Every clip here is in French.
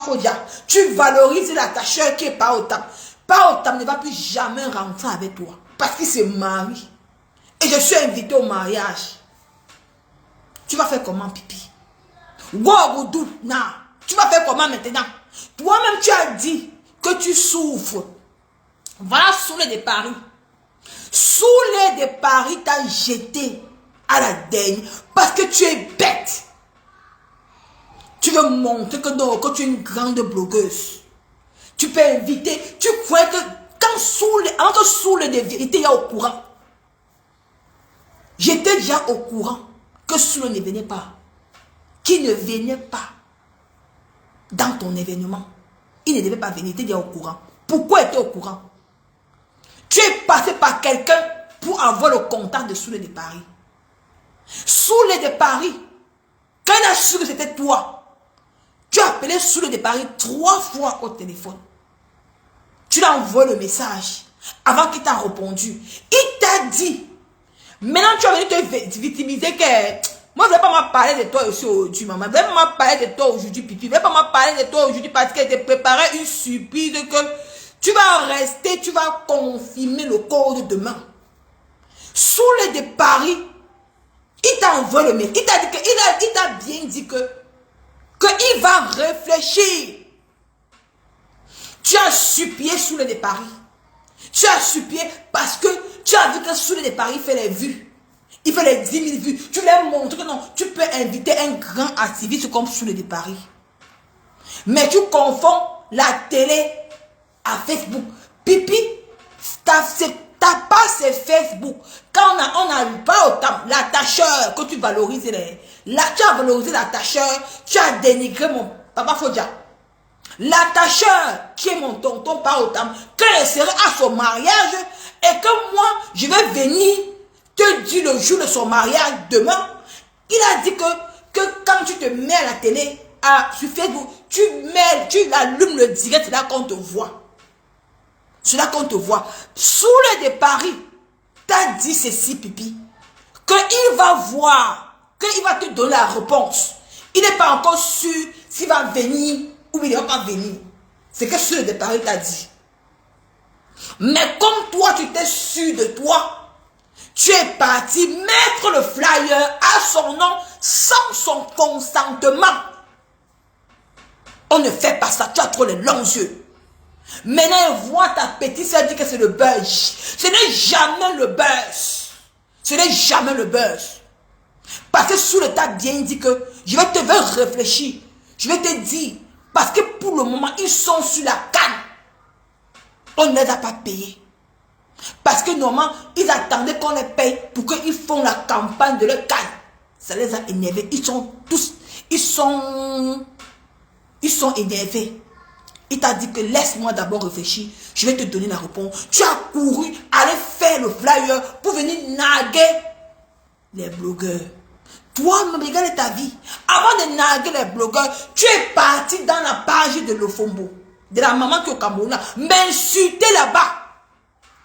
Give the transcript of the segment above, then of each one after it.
Fodia, tu valorises l'attacheur qui est pas au tam. Pas au tam ne va plus jamais rentrer avec toi. Parce qu'il se marie. Et je suis invité au mariage. Tu vas faire comment, pipi? Waouh, tu vas faire comment maintenant? Toi-même, tu as dit que tu souffres. Voilà Soulé de Paris. Soulé de Paris t'a jeté à la daigne parce que tu es bête. Tu veux montrer que, non, que tu es une grande blogueuse. Tu peux inviter. Tu crois que quand Soulé, avant que Soulé de vérité, il y a au courant. J'étais déjà au courant que Soulé ne venait pas. Qui ne venait pas dans ton événement. Il ne devait pas venir, il était déjà au courant. Pourquoi était au courant? Tu es passé par quelqu'un pour avoir le contact de Soulé de Paris. Soulé de Paris, quand il a su que c'était toi, tu as appelé Soulé de Paris 3 fois au téléphone. Tu l'as envoyé le message avant qu'il t'a répondu. Il t'a dit, maintenant tu as venu te victimiser que... Moi, je ne vais pas me parler de toi aussi aujourd'hui, maman. Je ne vais pas me parler de toi aujourd'hui, pipi. Je ne vais pas me parler de toi aujourd'hui parce qu'elle t'a préparé une surprise que tu vas rester, tu vas confirmer le code demain. Soulé de Paris, il t'a envoyé le mail. Il t'a dit que, il t'a bien dit que il va réfléchir. Tu as supplié Soulé de Paris. Tu as supplié parce que tu as vu que Soulé de Paris fait les vues. Il fait les 10 000 vues. Tu lui montres que non, tu peux inviter un grand activiste comme Soulé de Paris. Mais tu confonds la télé à Facebook. Pipi, ta passe c'est Facebook. Quand on n'a pas autant l'attacheur que tu valorises, tu as valorisé l'attacheur, tu as dénigré mon papa Fodia. L'attacheur qui est mon tonton pas autant, quand il serait à son mariage et que moi je vais venir te dire le jour de son mariage demain, il a dit que quand tu te mets à la télé, sur Facebook, tu allumes le direct, c'est là qu'on te voit. C'est là qu'on te voit. Soulé de Paris t'a dit ceci, pipi, qu'il va voir, qu'il va te donner la réponse. Il n'est pas encore sûr s'il va venir ou il ne va pas venir. C'est que Soulé de Paris t'a dit. Mais comme toi, tu t'es sûr de toi, tu es parti mettre le flyer à son nom sans son consentement. On ne fait pas ça, tu as trop les longs yeux. Maintenant, elle voit ta petite soeur dire que c'est le buzz. Ce n'est jamais le buzz. Ce n'est jamais le buzz. Parce que sous le tas bien dit que je vais te faire réfléchir. Je vais te dire, parce que pour le moment, ils sont sur la canne. On ne les a pas payés. Parce que normalement, ils attendaient qu'on les paye pour qu'ils font la campagne de leur canne. Ça les a énervés. Ils sont tous, ils sont énervés. Il t'a dit que laisse-moi d'abord réfléchir. Je vais te donner la réponse. Tu as couru aller faire le flyer pour venir naguer les blogueurs. Toi-même, regarde ta vie. Avant de naguer les blogueurs, tu es parti dans la page de l'Ofombo, de la maman qui est au Cameroun, m'insulter là-bas.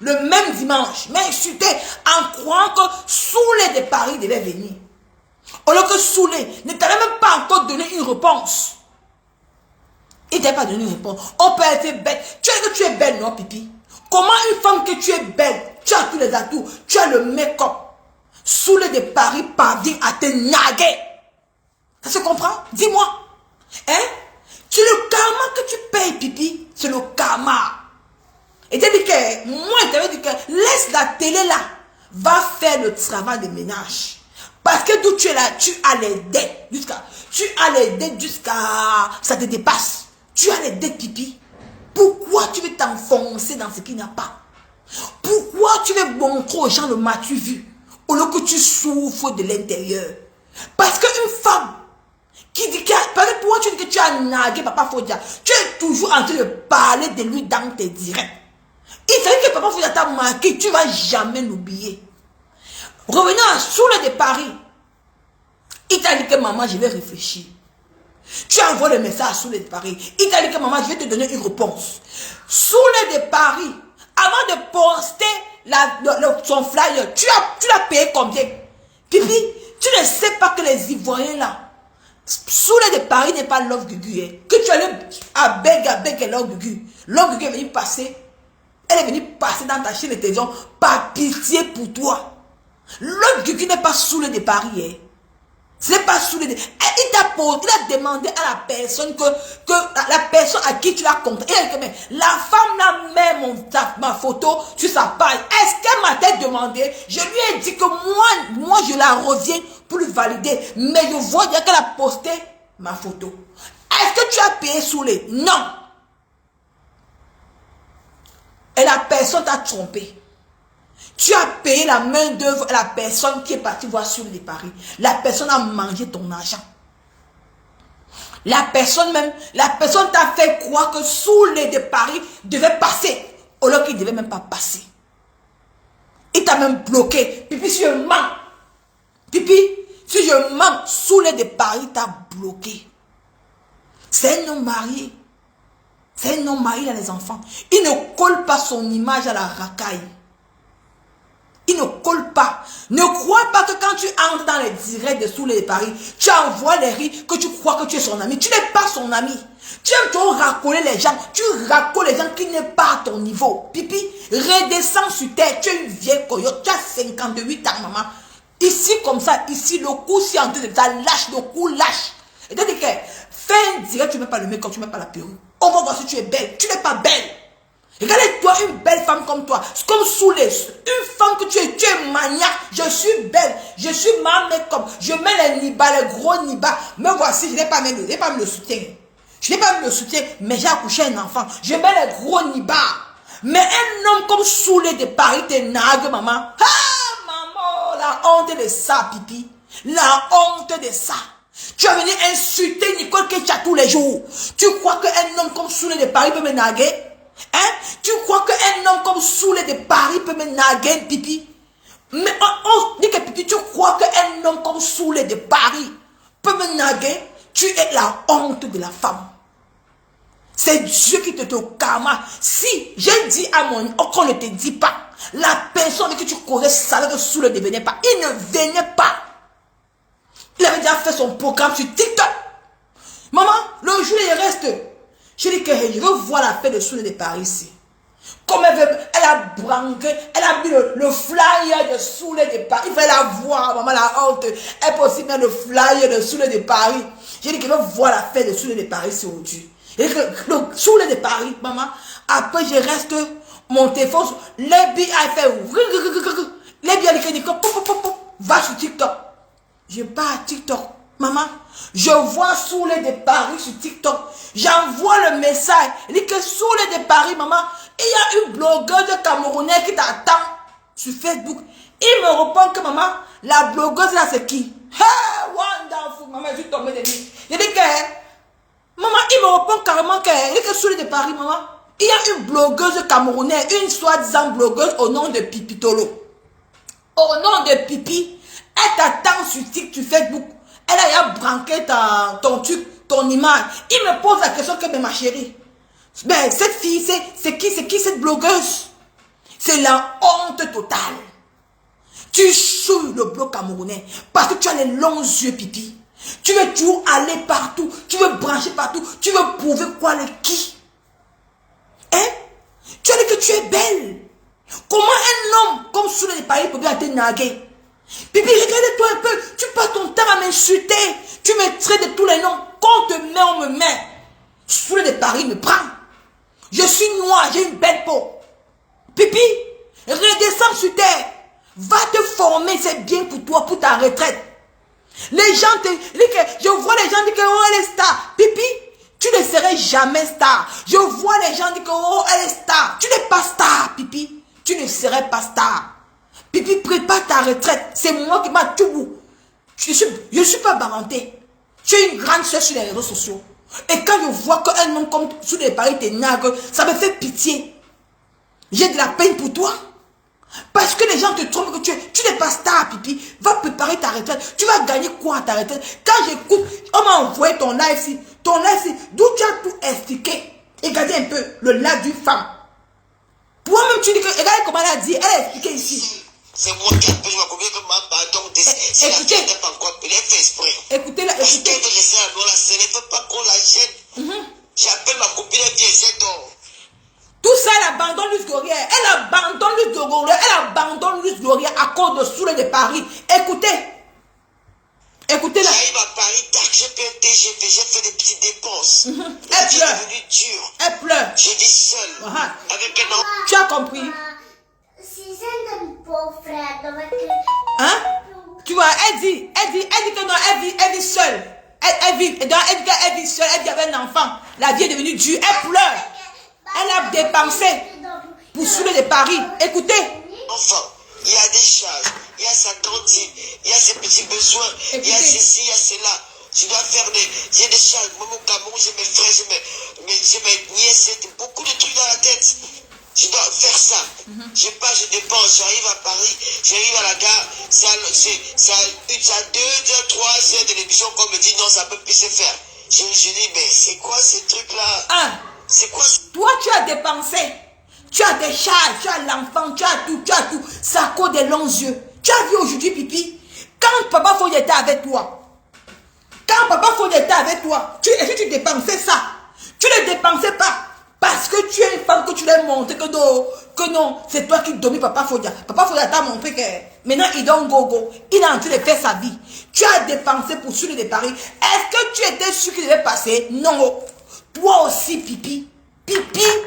Le même dimanche, m'insulter en croyant que Soulé de Paris devait venir. Au lieu que Soulé ne t'avait même pas encore donné une réponse. Il ne t'a pas donné une réponse. On peut être bête. Tu sais que tu es belle, non, pipi? Comment une femme que tu es belle, tu as tous les atouts, tu as le make-up, Soulé de Paris parvient à te naguer? Ça se comprend? Dis-moi. Hein? C'est le karma que tu payes, pipi. C'est le karma. Et tu as dit que, moi, je t'avais dit que laisse la télé là, va faire le travail de ménage. Parce que d'où tu es là, tu as les dettes jusqu'à, ça te dépasse. Tu as les dettes, pipi. Pourquoi tu veux t'enfoncer dans ce qu'il n'y a pas? Pourquoi tu veux montrer aux gens le m'as-tu vu? Au lieu que tu souffres de l'intérieur. Parce qu'une femme qui dit que, parce que toi tu dis que tu as nagué Papa Fodia, tu es toujours en train de parler de lui dans tes directs. Il savait que Papa Fodia t'a marqué, tu ne vas jamais l'oublier. Revenons à Soulé de Paris. Il t'a dit que maman, je vais réfléchir. Tu as envoyé le message à Soulé de Paris. Il t'a dit que maman, je vais te donner une réponse. Soulé de Paris, avant de poster son flyer, tu l'as payé combien? Pipi, tu ne sais pas que les Ivoiriens là, Soulé de Paris n'est pas Love Gugu. Hein. Que tu allais à Beg et Love Gugu. Love Gugu est venue passer. Elle est venue passer dans ta chaîne de télévision par pitié pour toi. Love Gugu n'est pas soulé de Paris. Hein. Ce n'est pas soulé de... Il a demandé à la personne que la personne à qui tu l'as compté. Il a dit que la femme là met ma photo sur sa page. Est-ce qu'elle m'a demandé? Je lui ai dit que moi je la reviens pour lui valider. Mais je vois bien qu'elle a posté ma photo. Est-ce que tu as payé soulé? Non. Et la personne t'a trompé. Tu as payé la main d'œuvre à la personne qui est partie voir sur les paris. La personne a mangé ton argent. La personne t'a fait croire que sous les de Paris devait passer. Au lieu qu'il ne devait même pas passer. Il t'a même bloqué. Pipi, si je mens. Pipi, si je mens, sous les de Paris t'a bloqué. C'est un homme marié. C'est un homme marié dans les enfants. Il ne colle pas son image à la racaille. Il ne colle pas. Ne crois pas que quand tu entres dans les directs de sous les paris, tu envoies les rires que tu crois que tu es son ami. Tu n'es pas son ami. Tu aimes toujours racoler les gens. Tu racoles les gens qui n'est pas à ton niveau. Pipi, redescends sur terre. Tu es une vieille coyote. Tu as 58 ans, maman. Ici, comme ça, ici, le cou, si en train de ça, lâche, le cou, lâche. Et tu dis que, fais un direct, tu ne mets pas le make-up, tu ne mets pas la perruque. On va voir si tu es belle. Tu n'es pas belle. Regardez-toi, une belle femme comme toi, comme Soulé, une femme que tu es maniaque, je suis belle, je suis ma make-up, je mets les nibas, les gros nibas, me voici, je n'ai pas même le soutien. Je n'ai pas même le soutien, mais j'ai accouché un enfant, je mets les gros nibas. Mais un homme comme Soulé de Paris te nague, maman. Ah, maman, la honte de ça, pipi. La honte de ça. Tu es venu insulter Nicole Ketia tous les jours. Tu crois qu'un homme comme Soulé de Paris peut me naguer? Hein? Tu crois qu'un homme comme Soulé de Paris peut me naguer, pipi? Mais on dit que pipi, tu crois qu'un homme comme Soulé de Paris peut me naguer? Tu es la honte de la femme. C'est Dieu qui te karma. Si j'ai dit à mon qu'on ne te dit pas, la personne que tu connais savait que Soulé ne venait pas. Il ne venait pas. Il avait déjà fait son programme sur TikTok. Maman, le jour il reste. Je dis que je veux voir la fête de Soulé de Paris ici. Comme elle a branqué, elle a mis le flyer de Soulé de Paris. Il fallait la voir, maman, la honte. Elle peut aussi mettre le flyer de Soulé de Paris. J'ai dit que je veux voir la fête de Soulé de Paris ici aujourd'hui. Et que le Soulé de Paris, maman, après je reste, mon téléphone, les billes a fait, les billes a dit, va sur TikTok. Je pars à TikTok. Maman, je vois Soulé de Paris sur TikTok. J'envoie le message. Il dit que Soulé de Paris, maman, il y a une blogueuse camerounaise qui t'attend sur Facebook. Il me répond que maman, la blogueuse là c'est qui? Hey, wonderful, maman, je suis tombée de lui. Il dit que, maman, il me répond carrément que, il dit que Soulé de Paris, maman, il y a une blogueuse camerounaise, une soi-disant blogueuse au nom de Pipitolo. Au nom de Pipi, elle t'attend sur TikTok, sur Facebook. Elle a branqué ton truc, ton image. Il me pose la question que, mais ma chérie, mais cette fille, c'est qui cette blogueuse? C'est la honte totale. Tu choues le bloc camerounais parce que tu as les longs yeux, pipi. Tu veux toujours aller partout. Tu veux brancher partout. Tu veux prouver quoi, le qui? Hein? Tu as dit que tu es belle. Comment un homme comme Soulé de Paris peut bien te naguer? Pipi, regarde-toi un peu. Tu passes ton temps à m'insulter. Tu me traites de tous les noms. Quand on te met, on me met. Soulé de Paris me prend. Je suis noire, j'ai une belle peau. Pipi, redescends sur terre. Va te former, c'est bien pour toi, pour ta retraite. Les gens je vois les gens dire que oh, elle est star. Pipi, tu ne serais jamais star. Je vois les gens dire que oh, elle est star. Tu n'es pas star, Pipi. Tu ne serais pas star. Pipi, prépare ta retraite. C'est moi qui m'a tout. Je suis pas baranté. Tu es une grande soeur sur les réseaux sociaux. Et quand je vois qu'un homme comme Soulé de Paris te nague, ça me fait pitié. J'ai de la peine pour toi. Parce que les gens te trompent que tu n'es pas star, Pipi. Va préparer ta retraite. Tu vas gagner quoi à ta retraite? Quand j'écoute, on m'a envoyé ton live ici. Ton live ici, d'où tu as tout expliqué. Regardez un peu le live d'une femme. Toi-même, tu dis que, regardez comment elle a dit, elle a expliqué ici. C'est moi qui appelle, je m'en conviens que ma pardon. Si la fille n'était pas encore appelée, elle fait exprès. Écoutez-la, Parce écoutez. qu'elle veut rester à la scène, elle ne veut pas qu'on la gêne. J'appelle ma copine, elle vient, c'est donc. Tout ça, elle abandonne Luz Gloria. Elle abandonne Luz Gloria. Elle abandonne Luz Gloria à cause de Soule de Paris. Écoutez. Écoutez-la. J'arrive à Paris, tac, j'ai payé un TGV, j'ai fait des petites dépenses. Elle vie pleure. est devenue dure. Elle pleure. Je vis seule. Avec un enfant. Tu as compris? Si sente un po' freddo perché... Hein? Tu vois, elle dit que non, elle vit seule. Elle vit seule, elle vit avec un enfant. La vie est devenue dure. Elle pleure. Elle a dépensé pour Soule de Paris. Écoutez. Enfin, il y a des charges, il y a sa cantine, il y a ses petits besoins, il y a ceci, il y a cela. Tu dois faire j'ai des charges. Moi, mon Cameroun, j'ai mes frères, j'ai mes nièces, j'ai beaucoup de trucs dans la tête. Tu dois faire ça. Je pars, je dépense, j'arrive à Paris, j'arrive à la gare, ça 2, 3 heures de l'émission qu'on me dit non, ça peut plus se faire. Je dis, mais c'est quoi ces trucs-là? C'est quoi? Toi, tu as dépensé. Tu as des charges, tu as l'enfant, tu as tout. Ça a cause des longs yeux. Tu as vu aujourd'hui, Pipi, quand Papa Foy était avec toi, est-ce que tu dépensais ça? Tu ne dépensais pas. Parce que tu es une femme que tu lui as montré que non, c'est toi qui domines Papa Foya. Papa Foya t'a montré que maintenant il donne go. Il est en train de faire sa vie. Tu as dépensé pour Soule de Paris. Est-ce que tu étais sûr qu'il devait passer? Non. Toi aussi, Pipi.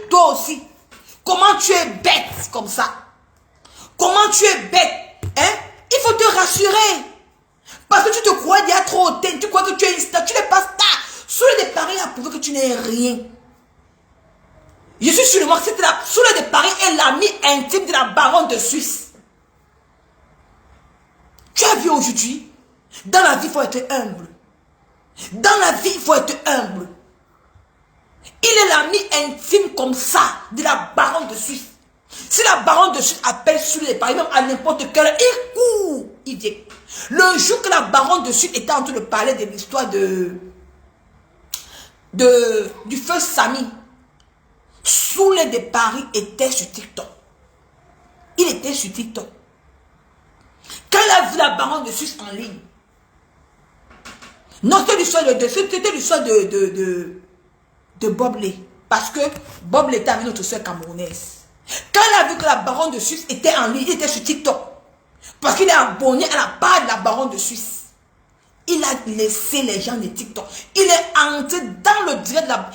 Toi aussi. Comment tu es bête comme ça? Comment tu es bête? Hein? Il faut te rassurer. Parce que tu te crois déjà trop hautaine. Tu crois que tu es une star. Tu n'es pas star. Soule de Paris a prouvé que tu n'es rien. Je suis sûrement que c'était la Soule de Paris est l'amie intime de la baronne de Suisse. Tu as vu aujourd'hui, dans la vie, il faut être humble. Dans la vie, il faut être humble. Il est l'ami intime comme ça de la baronne de Suisse. Si la baronne de Suisse appelle Soule de Paris, même à n'importe quelle heure, il court, il vient. Le jour que la baronne de Suisse était en train de parler de l'histoire du feu Samy, Soule de Paris était sur TikTok. Il était sur TikTok. Quand il a vu la baronne de Suisse en ligne, non, c'était l'histoire de Bob Ley. Parce que Bob Ley était avec notre soeur camerounaise. Quand il a vu que la baronne de Suisse était en ligne, il était sur TikTok. Parce qu'il est abonné à la page de la baronne de Suisse. Il a laissé les gens de TikTok. Il est entré dans le direct de la...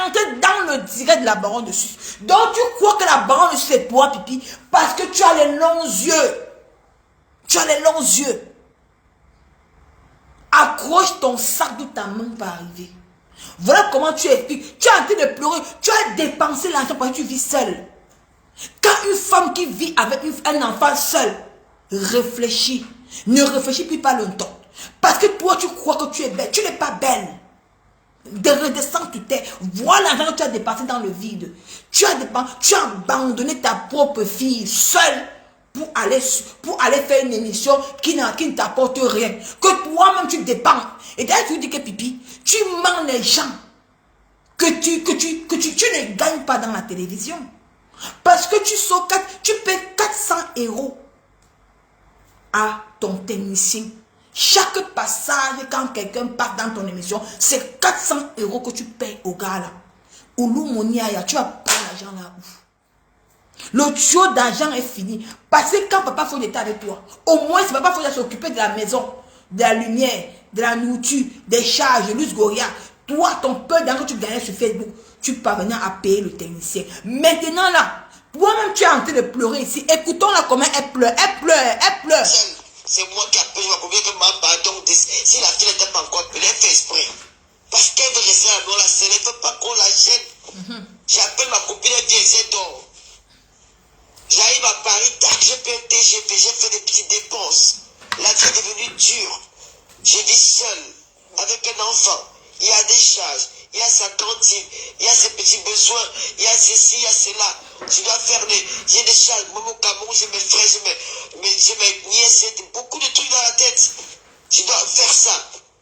entré dans le direct de la baronne de Suisse. Donc tu crois que la baronne de Suisse c'est toi, Pipi, parce que tu as les longs yeux. Tu as les longs yeux. Accroche ton sac d'où ta main va arriver. Voilà comment tu expliques. Tu es en train de pleurer. Tu as dépensé l'argent parce que tu vis seule. Quand une femme qui vit avec un enfant seul réfléchit, ne réfléchit plus pas longtemps. Parce que toi, tu crois que tu es belle. Tu n'es pas belle. De redescendre tu t'es. Voilà l'argent que tu as dépensé dans le vide. Tu as abandonné ta propre fille seule pour aller faire une émission qui ne t'apporte rien. Que toi-même tu dépends. Et d'ailleurs tu dis que Pipi, tu mens les gens que tu ne gagnes pas dans la télévision. Parce que tu payes 400 € à ton technicien. Chaque passage, quand quelqu'un passe dans ton émission, c'est 400 € que tu payes au gars là. Oulou Moniaya, tu vas prendre l'argent là où? Le tuyau d'argent est fini. Parce que quand Papa Foy était avec toi, au moins si Papa Foy s'occuper de la maison, de la lumière, de la nourriture, des charges, de Luz Gloria, toi, ton peu d'argent que tu gagnais sur Facebook, tu parvenais à payer le technicien. Maintenant là, toi-même tu es en train de pleurer ici. Écoutons-la comment elle pleure. Elle pleure. C'est moi qui appelle, je m'en conviens que ma pardon. Si la fille n'était pas encore appelée, elle fait exprès. Parce qu'elle veut rester dans la scène, elle ne veut pas qu'on la gêne. J'appelle ma copine, elle vient, c'est donc. J'arrive à Paris, tac, j'ai payé un TGV, j'ai fait des petites dépenses. La vie est devenue dure. Je vis seule, avec un enfant. Il y a des charges, il y a sa cantine, il y a ses petits besoins, il y a ceci, il y a cela. Tu dois faire j'ai des charges. Moi, mon Cameroun, j'ai mes frères, j'ai mes nièces, j'ai beaucoup de trucs dans la tête. Tu dois faire ça.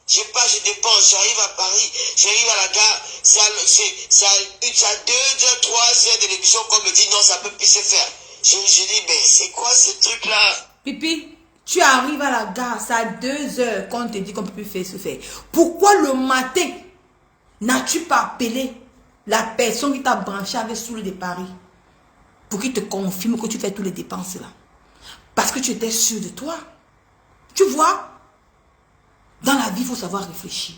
Je pars, je dépense, j'arrive à Paris, j'arrive à la gare, ça 2, 3 heures de l'émission qu'on me dit non, ça peut plus se faire. Je dis, mais c'est quoi ce truc-là? Pipi, tu arrives à la gare, c'est à 2 heures qu'on te dit qu'on peut plus faire ce faire. Pourquoi le matin n'as-tu pas appelé la personne qui t'a branché avec Soule de Paris pour qu'il te confirme que tu fais toutes les dépenses là? Parce que tu étais sûr de toi. Tu vois, dans la vie, il faut savoir réfléchir.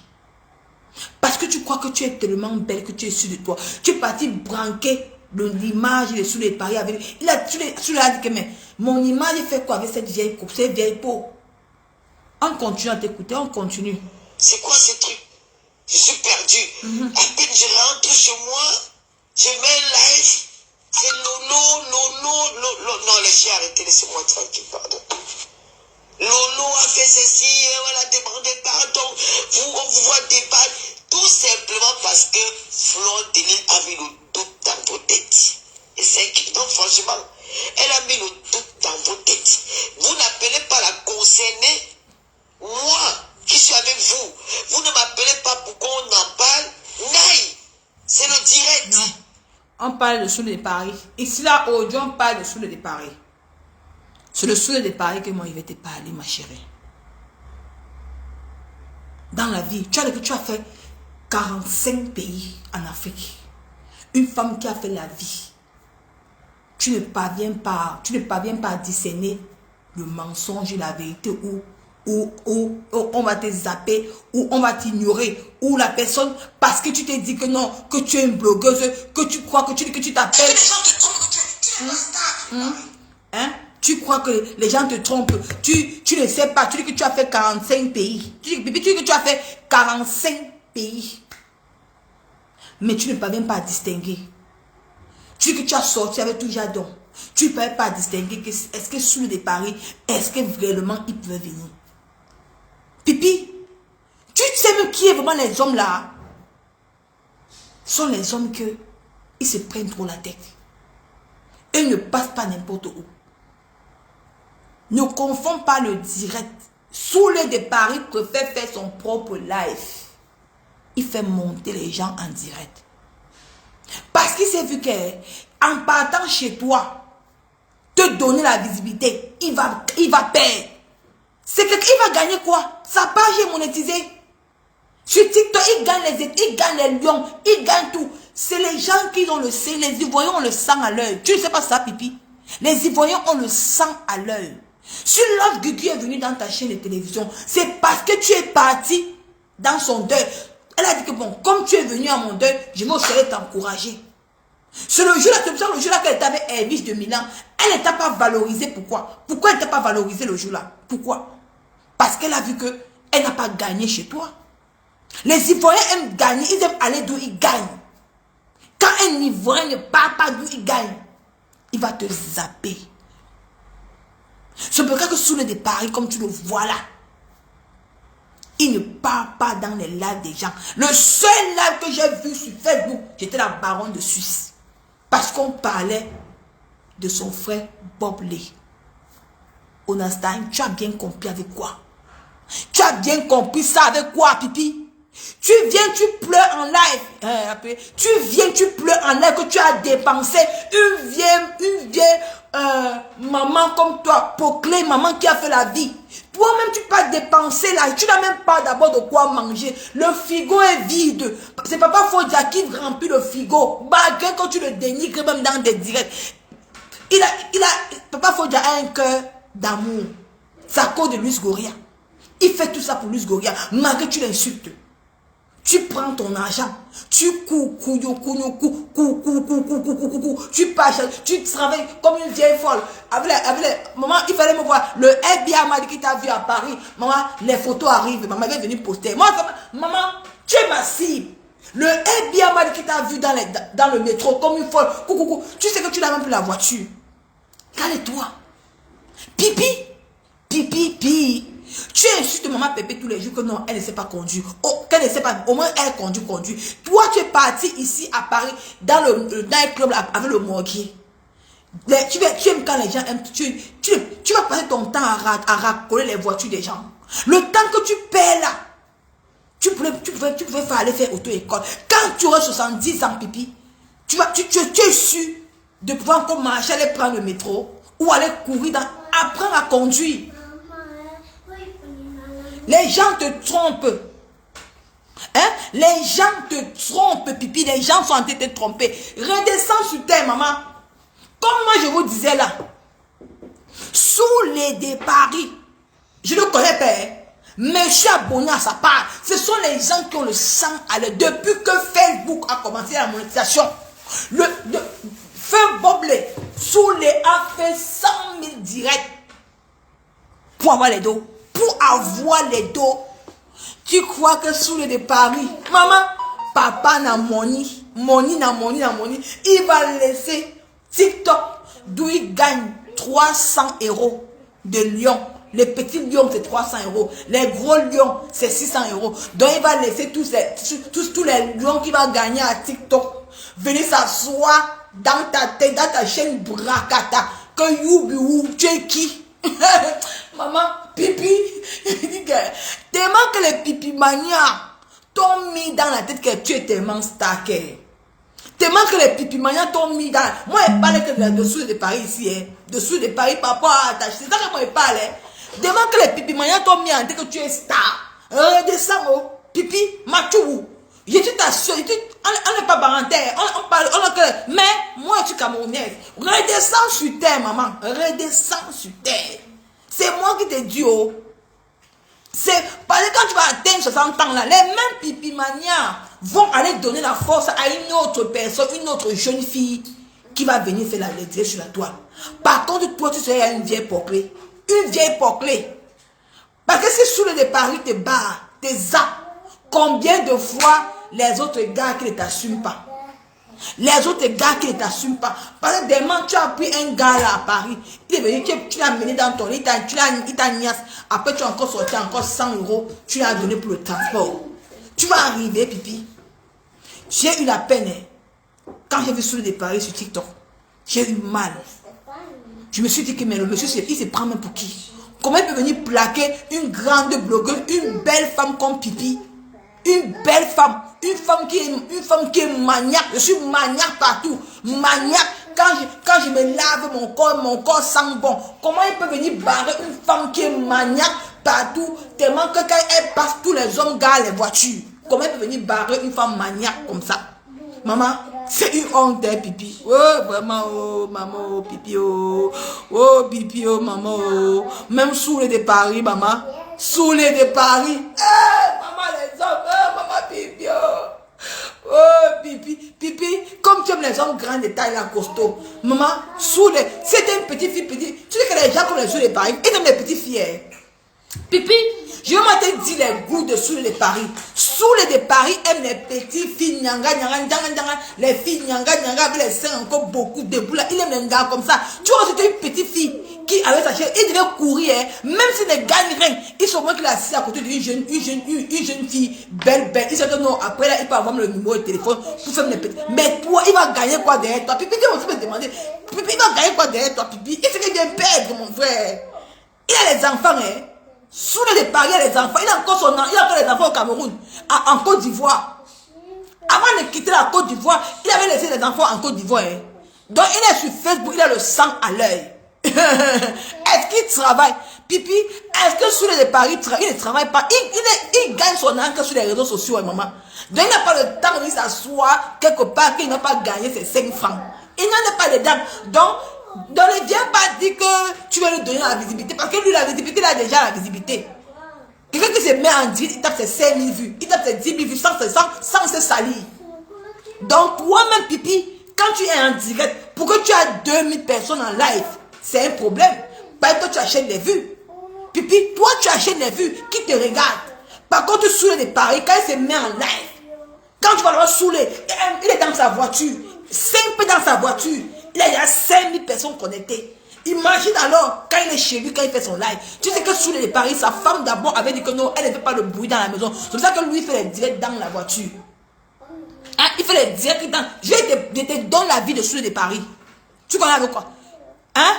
Parce que tu crois que tu es tellement belle que tu es sûr de toi. Tu es parti branquer l'image de Soule de Paris avec lui. Soule a dit que mais mon image fait quoi avec cette vieille coupe, cette vieille peau? On continue à t'écouter, on continue. C'est quoi ce truc? Je suis perdu. À peine je rentre chez moi, je mets un live. C'est Lolo. Non, laissez arrêter, laissez-moi tranquille, pardon. Lolo a fait ceci, elle a demandé pardon. On vous voit débattre. Tout simplement parce que Flor Delisle a mis le doute dans vos têtes. Et c'est qui? Donc franchement, elle a mis le doute dans vos têtes. Vous n'appelez pas la concernée. Moi, qui suis avec vous, vous ne m'appelez pas pour qu'on en parle. Naï, c'est le direct. Non, on parle de Soule de Paris. Ici, là, aujourd'hui, on parle de Soule de Paris. C'est le Soule de Paris que moi, je vais te parler, ma chérie. Dans la vie, tu as fait 45 pays en Afrique. Une femme qui a fait la vie. Tu ne parviens pas à discerner le mensonge et la vérité ou on va te zapper, ou on va t'ignorer, ou la personne, parce que tu t'es dit que non, que tu es une blogueuse, que tu crois que tu t'appelles. Les gens te trompent, tu es un star. Hein? Tu crois que les gens te trompent, tu ne sais pas, tu dis que tu as fait 45 pays. Tu dis que tu as fait 45 pays. Mais tu ne parviens pas à distinguer. Tu dis que tu as sorti avec tout Jadon. Tu ne parviens pas à distinguer que est-ce que Soule de Paris, est-ce que vraiment il pouvait venir? Pipi, tu sais même qui est vraiment les hommes là? Ce sont les hommes que ils se prennent trop la tête. Ils ne passent pas n'importe où. Ne confonds pas le direct. Soule de Paris préfère faire son propre live. Il fait monter les gens en direct. Parce qu'il s'est vu qu'en partant chez toi, te donner la visibilité, il va perdre. C'est qu'il va gagner quoi? Sa page est monétisée. Sur TikTok, il gagne les lions, il gagne tout. C'est les gens qui ont le sang, les Ivoiriens ont le sang à l'œil. Tu ne sais pas ça, Pipi? Les Ivoiriens ont le sang à l'œil. Si Love Gugu est venu dans ta chaîne de télévision, c'est parce que tu es parti dans son deuil. Elle a dit que bon, comme tu es venu à mon deuil, je vais aussi t'encourager. C'est le jour-là, c'est pour ça le jour-là qu'elle était avec Elvis de Milan, elle ne t'a pas valorisé. Pourquoi? Pourquoi elle ne t'a pas valorisé le jour-là? Pourquoi? Parce qu'elle a vu qu'elle n'a pas gagné chez toi. Les Ivoiriens aiment gagner, ils aiment aller d'où ils gagnent. Quand un Ivoirien ne part pas d'où il gagne, il va te zapper. C'est pour ça que Soule de Paris, comme tu le vois là, il ne part pas dans les lives des gens. Le seul live que j'ai vu sur Facebook, j'étais la baronne de Suisse. Parce qu'on parlait de son frère Bob Lee. Onastain, tu as bien compris avec quoi? Tu as bien compris ça avec quoi, Pipi? Tu viens, tu pleures en live. Tu viens, tu pleures en live que tu as dépensé une vieille maman comme toi, Poclé, maman qui a fait la vie. Toi-même, tu peux dépenser là. Tu n'as même pas d'abord de quoi manger. Le frigo est vide. C'est Papa Fodia qui remplit le frigo. Malgré quand tu le dénigres même dans des directs. Papa Fodia a un cœur d'amour. Ça cause de Luis Goria. Il fait tout ça pour Luis Goria. Malgré que tu l'insultes. Tu prends ton argent, tu cours, tu pars, tu travailles comme une vieille folle. Maman, il fallait me voir. Le FBI m'a dit qu'il t'a vu à Paris. Maman, les photos arrivent. Maman est venue poster. Moi, maman, tu es ma cible. Le FBI m'a dit qu'il t'a vu dans le métro comme une folle. Tu sais que tu n'as même plus la voiture. Calme-toi. Pipi. Tu insultes maman Pépé tous les jours que non, elle ne sait pas conduire. Oh, qu'elle ne sait pas, au moins elle conduit. Toi, tu es parti ici à Paris, dans le club avec le morguier. Tu aimes quand les gens aiment, tu vas passer ton temps à racoler les voitures des gens. Le temps que tu paies là, tu pouvais aller faire auto-école. Quand tu auras 70 ans, Pipi, tu es sûr de pouvoir encore marcher, aller prendre le métro ou aller courir, apprendre à conduire. Les gens te trompent. Hein? Les gens te trompent, pipi. Les gens sont en train de te tromper. Redescends sur terre, maman. Comme moi, je vous disais là. Sous les de Paris. Je ne connais pas. Hein? Monsieur abonné à sa part. Ce sont les gens qui ont le sang à l'air. Depuis que Facebook a commencé la monétisation. Le Feu Boblé, sous les a fait 100 000 directs. Pour avoir les dos. Pour avoir les dos. Tu crois que sous les de Paris, maman, papa n'a money, il va laisser TikTok d'où il gagne 300 € de lions. Les petits lions, c'est 300 €. Les gros lions, c'est 600 €. Donc, il va laisser tous les lions qu'il va gagner à TikTok venir s'asseoir dans ta tête, dans ta chaîne Brakata. Que you, tu es qui? Maman, pipi, tellement que les pipi manias t'ont mis dans la tête que tu es tellement stacké. Tellement que les pipi manias t'ont mis dans... Moi, je parle que de dessous de Paris ici. Hein. Dessous de Paris, papa, attaché. C'est ça que moi, je parle. Hein. Tellement que les pipi manias t'ont mis en tête que tu es star. Redescends, oh. Pipi, machou. Je t'assure, on n'est pas parentaire. Mais moi, je suis camerounaise. Redescends sur terre, maman. Redescends sur terre. C'est moi qui te dis, oh. C'est parce que quand tu vas atteindre 60 ans là, les mêmes pipimanias vont aller donner la force à une autre personne, une autre jeune fille qui va venir faire la lettre sur la toile. Par contre, toi, tu serais une vieille poclée. Une vieille poclée. Parce que si sous le Paris te barre, te zappe, combien de fois les autres gars qui ne t'assument pas? Les autres gars qui ne t'assument pas. Parce que demain, tu as pris un gars là à Paris. Il est venu, tu l'as mené dans ton lit, il t'a niasse. Après, tu as encore sorti encore 100 €. Tu l'as donné pour le transport. Tu vas arriver, pipi. J'ai eu la peine. Hein. Quand j'ai vu Sous les Paris sur TikTok, j'ai eu mal. Je me suis dit que mais le monsieur, il se prend même pour qui? Comment il peut venir plaquer une grande blogueuse, une belle femme comme pipi? Une belle femme, une femme qui est maniaque. Je suis maniaque partout, maniaque. Quand je me lave mon corps sent bon. Comment il peut venir barrer une femme qui est maniaque partout, tellement que quand elle passe, tous les hommes gardent les voitures. Comment il peut venir barrer une femme maniaque comme ça? Maman, c'est une honte, hein, pipi. Oh, vraiment, oh, maman, oh, pipi, oh. Oh, pipi, oh, maman, oh. Même sous les de Paris, maman. Sous les de Paris. Maman, les hommes, maman, pipi, oh. Oh, pipi, pipi. Comme tu aimes les hommes grands de taille, la costaud. Maman, sous les... C'était une petite fille, petite. Tu sais que les gens comme les sous les Paris, ils aiment les petites filles, hein. Pipi, je vais te dire les goûts de Sous les de Paris. Sous les de Paris aiment les petites filles, les filles avec les seins encore beaucoup debout là. Il aime les gars comme ça. Tu vois, c'était une petite fille qui avait sa chaise, il devait courir, hein. Même s'il ne gagne rien, ils sont moins qu'il est assis à côté d'une jeune fille belle. Il sait que non, après là, il peut avoir le numéro de téléphone pour faire les petits. Mais toi, il va gagner quoi derrière toi? Pipi, tu vas aussi me demander, Pipi, il va gagner quoi derrière toi, Pipi? Il sait qu'il vient perdre, mon frère. Il a les enfants, hein. Sous les Paris, il y a les enfants. Il a encore les enfants au Cameroun, en Côte d'Ivoire. Avant de quitter la Côte d'Ivoire, il avait laissé les enfants en Côte d'Ivoire. Hein. Donc il est sur Facebook, il a le sang à l'œil. Est-ce qu'il travaille? Pipi, est-ce que sous les Paris, il ne travaille pas? Il gagne son argent sur les réseaux sociaux, hein, maman. Donc il n'a pas le temps de s'asseoir quelque part qu'il n'a pas gagné ses 5 francs. Il n'en a pas le temps. Donc ne viens pas dire que tu vas lui donner la visibilité. Parce que lui, la visibilité, il a déjà la visibilité. Quelqu'un qui se met en direct, il tape ses 5 000 vues. Il tape ses 10 000 vues sans se salir. Donc, toi-même, Pipi, quand tu es en direct, pour que tu aies 2000 personnes en live, c'est un problème. Parce que tu achètes des vues. Pipi, toi, tu achètes des vues. Qui te regarde? Par contre, tu saoules de Paris, quand il se met en live, quand tu vas le saouler, il est dans sa voiture. 5 peu dans sa voiture. Il y a 5000 personnes connectées. Imagine alors, quand il est chez lui, quand il fait son live. Tu sais que sous les Paris, sa femme d'abord avait dit que non, elle ne fait pas le bruit dans la maison. C'est pour ça que lui, il fait les directs dans la voiture. Hein? Il fait les directs dans... Je te donne la vie de sous les Paris. Tu connais avec quoi? Hein?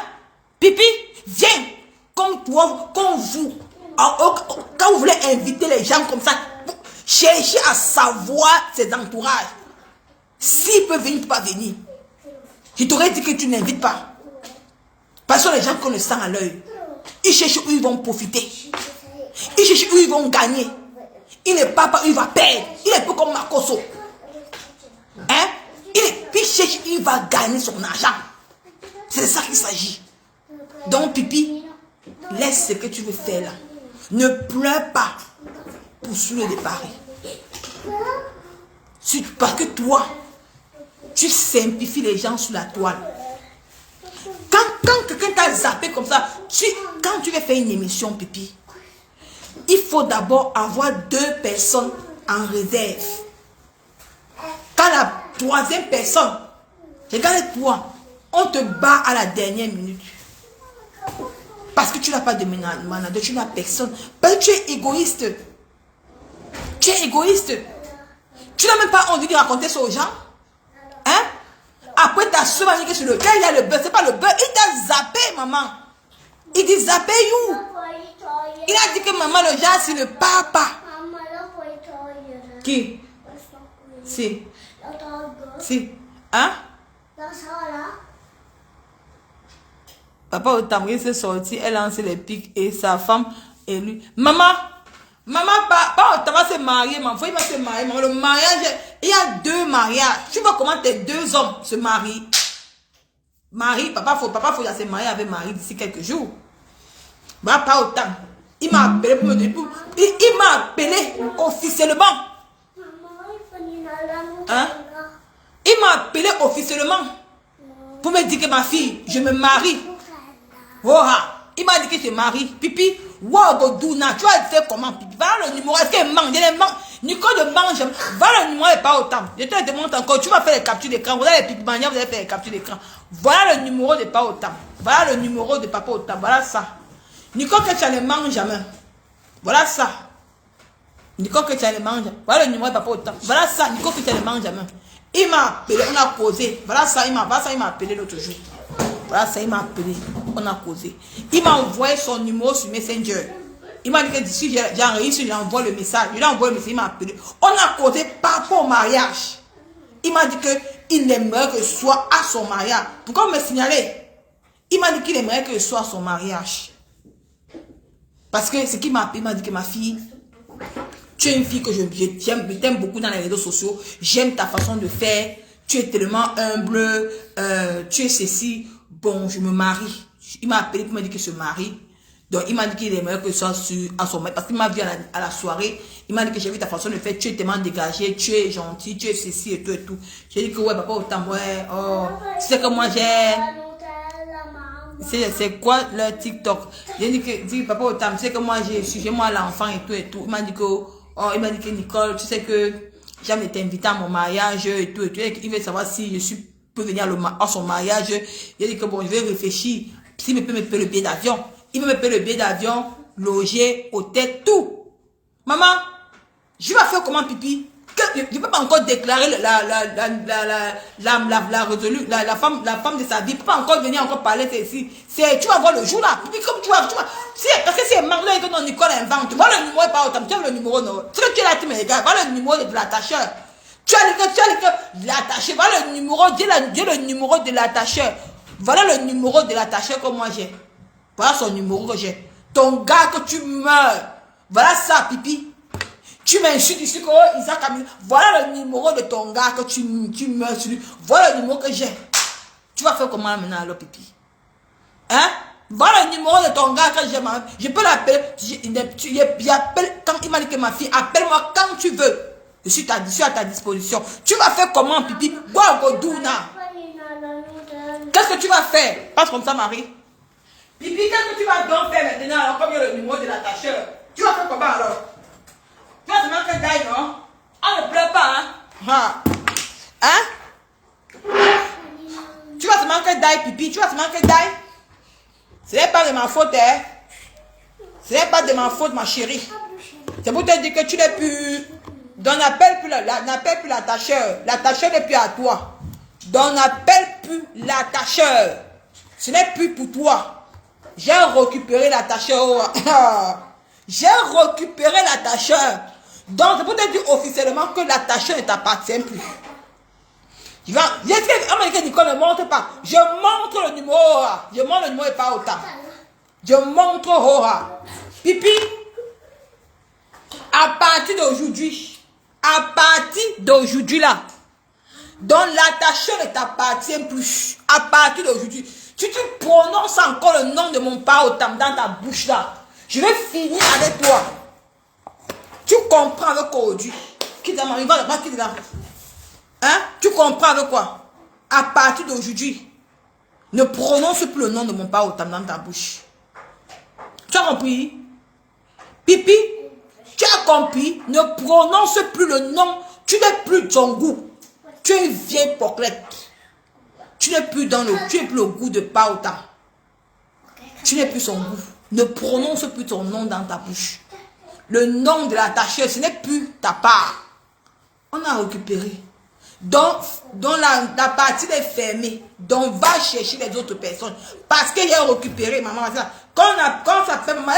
Pipi, viens. Comme toi, comme vous. Quand vous voulez inviter les gens comme ça, cherchez à savoir ses entourages. S'il peut venir, il ne peut pas venir. Je t'aurais dit que tu n'invites pas. Parce que les gens qui ont le sang à l'œil, ils cherchent où ils vont profiter. Ils cherchent où ils vont gagner. Il ne part pas où il va perdre. Il est un peu comme Makoso. Hein? Il cherche où il va gagner son argent. C'est de ça qu'il s'agit. Donc, Pipi, laisse ce que tu veux faire là. Ne pleure pas pour sur le départ. Parce que toi, tu simplifies les gens sur la toile. Quand quelqu'un t'a zappé comme ça, quand tu veux faire une émission, Pipi, il faut d'abord avoir 2 personnes en réserve. Quand la 3e personne, regarde-toi, on te bat à la dernière minute. Parce que tu n'as pas de manager, tu n'as personne. Parce que tu es égoïste. Tu es égoïste. Tu n'as même pas envie de raconter ça aux gens. Hein? Après, ta soeur m'a dit que sur le gars, il y a le beurre. C'est pas le beurre. Il t'a zappé, maman. Il dit zappé, you. Il a dit que maman, le gars, c'est le papa. Qui? Si. Si. Hein? Papa Otamri s'est sorti, elle a lancé les pics et sa femme et lui. Maman, papa Otamri s'est marié, maman. Il va se marier, maman. Le mariage, il y a 2 mariages. Tu vois comment tes 2 hommes se marient. Papa faut se marier avec Marie d'ici quelques jours. Papa Otamri, il m'a appelé pour me dire, il m'a appelé officiellement. Hein? Il m'a appelé officiellement pour me dire que ma fille, je me marie. Oh, il m'a dit que je me marie. Pipi, wow, Goduna, tu vas faire comment, Pipi? Voilà le numéro, est-ce qu'elle mange? Nicole de mange, voilà le numéro et pas autant. Je te demande encore, tu vas faire les captures d'écran. Vous allez les Pipi Mania, vous allez faire les captures d'écran. Voilà le numéro de pas autant. Voilà le numéro de papa autant. Voilà ça. Nicole que tu ne manges jamais. Voilà ça. Nicole que tu ne manges. Voilà le numéro de papa autant. Voilà ça, Nicole que tu ne manges jamais. Il m'a appelé, on a causé. Voilà ça, il m'a appelé l'autre jour. Voilà ça, il m'a appelé, on a causé. Il m'a envoyé son numéro sur Messenger. Il m'a dit que d'ici, j'ai enregistré, j'envoie le message. Je lui ai envoyé le message, il m'a appelé. On a causé par rapport au mariage. Il m'a dit qu'il aimerait que je sois à son mariage. Pourquoi me signaler? Il m'a dit qu'il aimerait que je sois à son mariage. Parce que ce qu'il m'a appelé, il m'a dit que ma fille, tu es une fille que je t'aime beaucoup dans les réseaux sociaux. J'aime ta façon de faire. Tu es tellement humble. Tu es ceci. Bon, je me marie. Il m'a appelé pour me dire qu'il se marie. Donc, il m'a dit qu'il aimerait que je sois à son mari. Parce qu'il m'a vu à la soirée. Il m'a dit que j'ai vu ta façon de faire. Tu es tellement dégagé. Tu es gentil. Tu es ceci et tout et tout. J'ai dit que ouais, papa, autant, ouais. Oh, c'est que moi j'ai... C'est quoi le TikTok? J'ai dit que papa, autant, c'est que moi j'ai moi l'enfant et tout et tout. Il m'a dit que... Oh, il m'a dit que Nicole, tu sais que j'aime t'inviter à mon mariage et tout et tout. Il veut savoir si je peux venir à son mariage. Il a dit que bon, je vais réfléchir. S'il me peut me payer le billet d'avion. Il me paye le billet d'avion, loger, hôtel, tout. Maman, je vais faire comment, Pipi? Je ne peux pas encore déclarer la femme de sa vie. Je ne peux pas encore venir encore parler ceci. Tu vas voir le jour là. Pipi, comme tu vas. Parce que c'est Marlon et que ton Nicole invente. Voilà le numéro pas autant. Tu as le numéro, non. Tu es là, tu me regardes. Voilà le numéro de l'attacheur. Tu as le l'attacheur. Voilà le numéro. Dis le numéro de l'attacheur. Voilà le numéro de l'attacheur que moi j'ai. Voilà son numéro que j'ai. Ton gars que tu meurs. Voilà ça, Pipi. Tu m'insultes ici que Isaac Camille. Voilà le numéro de ton gars que tu meurs sur lui. Voilà le numéro que j'ai. Tu vas faire comment maintenant alors, Pipi? Hein? Voilà le numéro de ton gars que j'ai. Je peux l'appeler. J'appelle quand il m'a dit que ma fille, appelle-moi quand tu veux. Je suis à ta disposition. Tu vas faire comment, Pipi? Qu'est-ce que tu vas faire? Passe comme ça, Marie. Pipi, qu'est-ce que tu vas donc faire maintenant alors comme il y a le numéro de l'attacheur? Tu vas faire comment alors? Tu vas seulement que d'aille, non? On ne pleure pas, hein? Hein? Tu vas seulement que d'aille, Pipi. Tu vas seulement que d'aille. Ce n'est pas de ma faute, hein? Ce n'est pas de ma faute, ma chérie. C'est pour te dire que tu n'es plus... Donc n'appelle plus l'attacheur. L'attacheur n'est plus à toi. Donc n'appelle plus l'attacheur. Ce n'est plus pour toi. J'ai récupéré l'attacheur. J'ai récupéré l'attacheur. Donc, c'est pour te dire officiellement que l'attacheur ne t'appartient plus. On me dit que Nicole ne montre pas. Je montre le numéro. Je montre le numéro et pas autant. Je montre Hora. Pipi. À partir d'aujourd'hui là, donc l'attacheur ne t'appartient plus. À partir d'aujourd'hui, si tu prononces encore le nom de mon père dans ta bouche là, je vais finir avec toi. Tu comprends avec quoi aujourd'hui? Qui t'a marié? Va qui là? Hein? Tu comprends avec quoi? À partir d'aujourd'hui, ne prononce plus le nom de mon père dans ta bouche. Tu as compris? Pipi, tu as compris? Ne prononce plus le nom. Tu n'es plus de son goût. Tu es une vieille poclette. Tu n'es plus dans le, tu n'es plus le goût de Paota. Tu n'es plus son goût. Ne prononce plus ton nom dans ta bouche. Le nom de l'attaché, ce n'est plus ta part. On a récupéré. Donc la partie est fermée. Donc va chercher les autres personnes. Parce qu'il a récupéré, maman. Quand ça fait maman,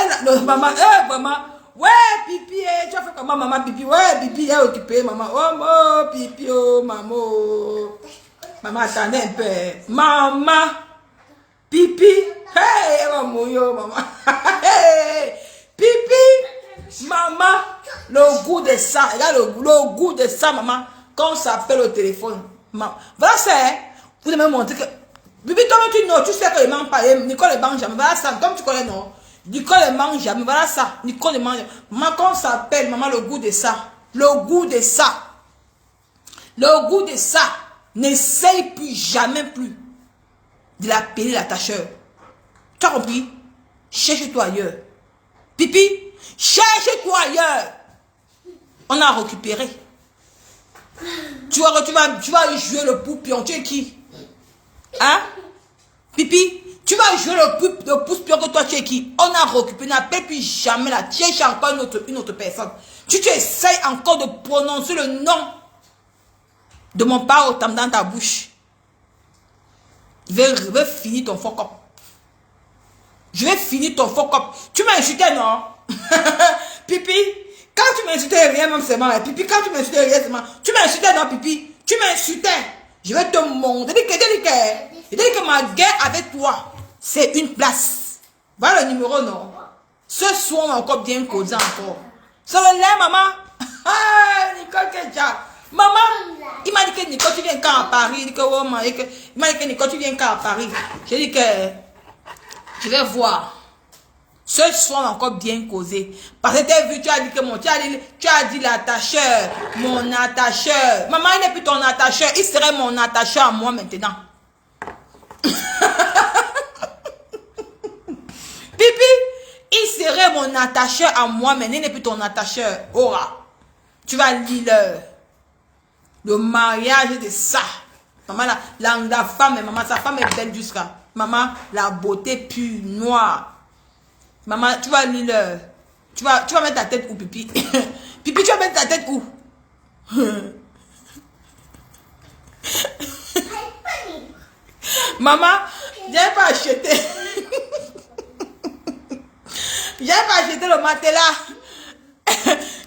maman, ouais, pipi, tu as fait comment, maman, pipi, ouais, pipi, a occupé, maman, oh, pipi, oh, maman, maman, attendez un peu, maman, pipi, hey, maman, yo, maman, hey, pipi, maman, le goût de ça, regarde le goût de ça, maman, quand on s'appelle au téléphone, maman, voilà ça, vous devez me montrer que, pipi, toi, tu sais que les mange pas, Nicole ne mange jamais, voilà ça, comme tu connais, non. Nicole ne mange jamais, voilà ça. Nicole ne mange jamais. Maman, quand on s'appelle, maman, le goût de ça. Le goût de ça. Le goût de ça. N'essaye plus, jamais plus de l'appeler l'attacheur. Tu as compris? Cherche-toi ailleurs. Pipi, cherche-toi ailleurs. On a récupéré. Tu vas jouer le poupion. Tu es qui? Hein? Pipi? Tu vas jouer le pouce-pion que toi, tu es qui? On a récupéré, n'appelle plus jamais là. Tu es encore une autre personne. Tu essayes encore de prononcer le nom de mon père dans ta bouche. Je vais finir ton fuck up. Je vais finir ton fuck up. Tu m'as insulté, non? Pipi, quand tu m'insultais rien, même c'est mal. Pipi, quand tu m'insultais rien, c'est mal. Tu m'as insulté, non, Pipi? Tu m'insultais. Je vais te montrer. Je dis que ma guerre avec toi, c'est une place. Voilà le numéro, non? Ce soir, on a encore bien causé encore. Ça le lait, maman. Ah, Nicole Kedja. Maman, il m'a dit que Nicole, tu viens quand à Paris? Il m'a dit que Nicole, tu viens quand à Paris? J'ai dit que je vais voir. Ce soir, on a encore bien causé. Parce que tu as vu, tu as dit que tu as dit l'attacheur, mon attacheur. Maman, il n'est plus ton attacheur, il serait mon attacheur à moi maintenant. Pipi, il serait mon attacheur à moi, mais il n'est plus ton attacheur. Aura, tu vas lire le mariage de ça. Maman, la femme, maman, sa femme est belle jusqu'à. Maman, la beauté pure, noire. Maman, tu vas lire tu vas mettre ta tête où, Pipi? Pipi, tu vas mettre ta tête où? Maman, j'ai pas acheté. J'ai pas acheté le matelas.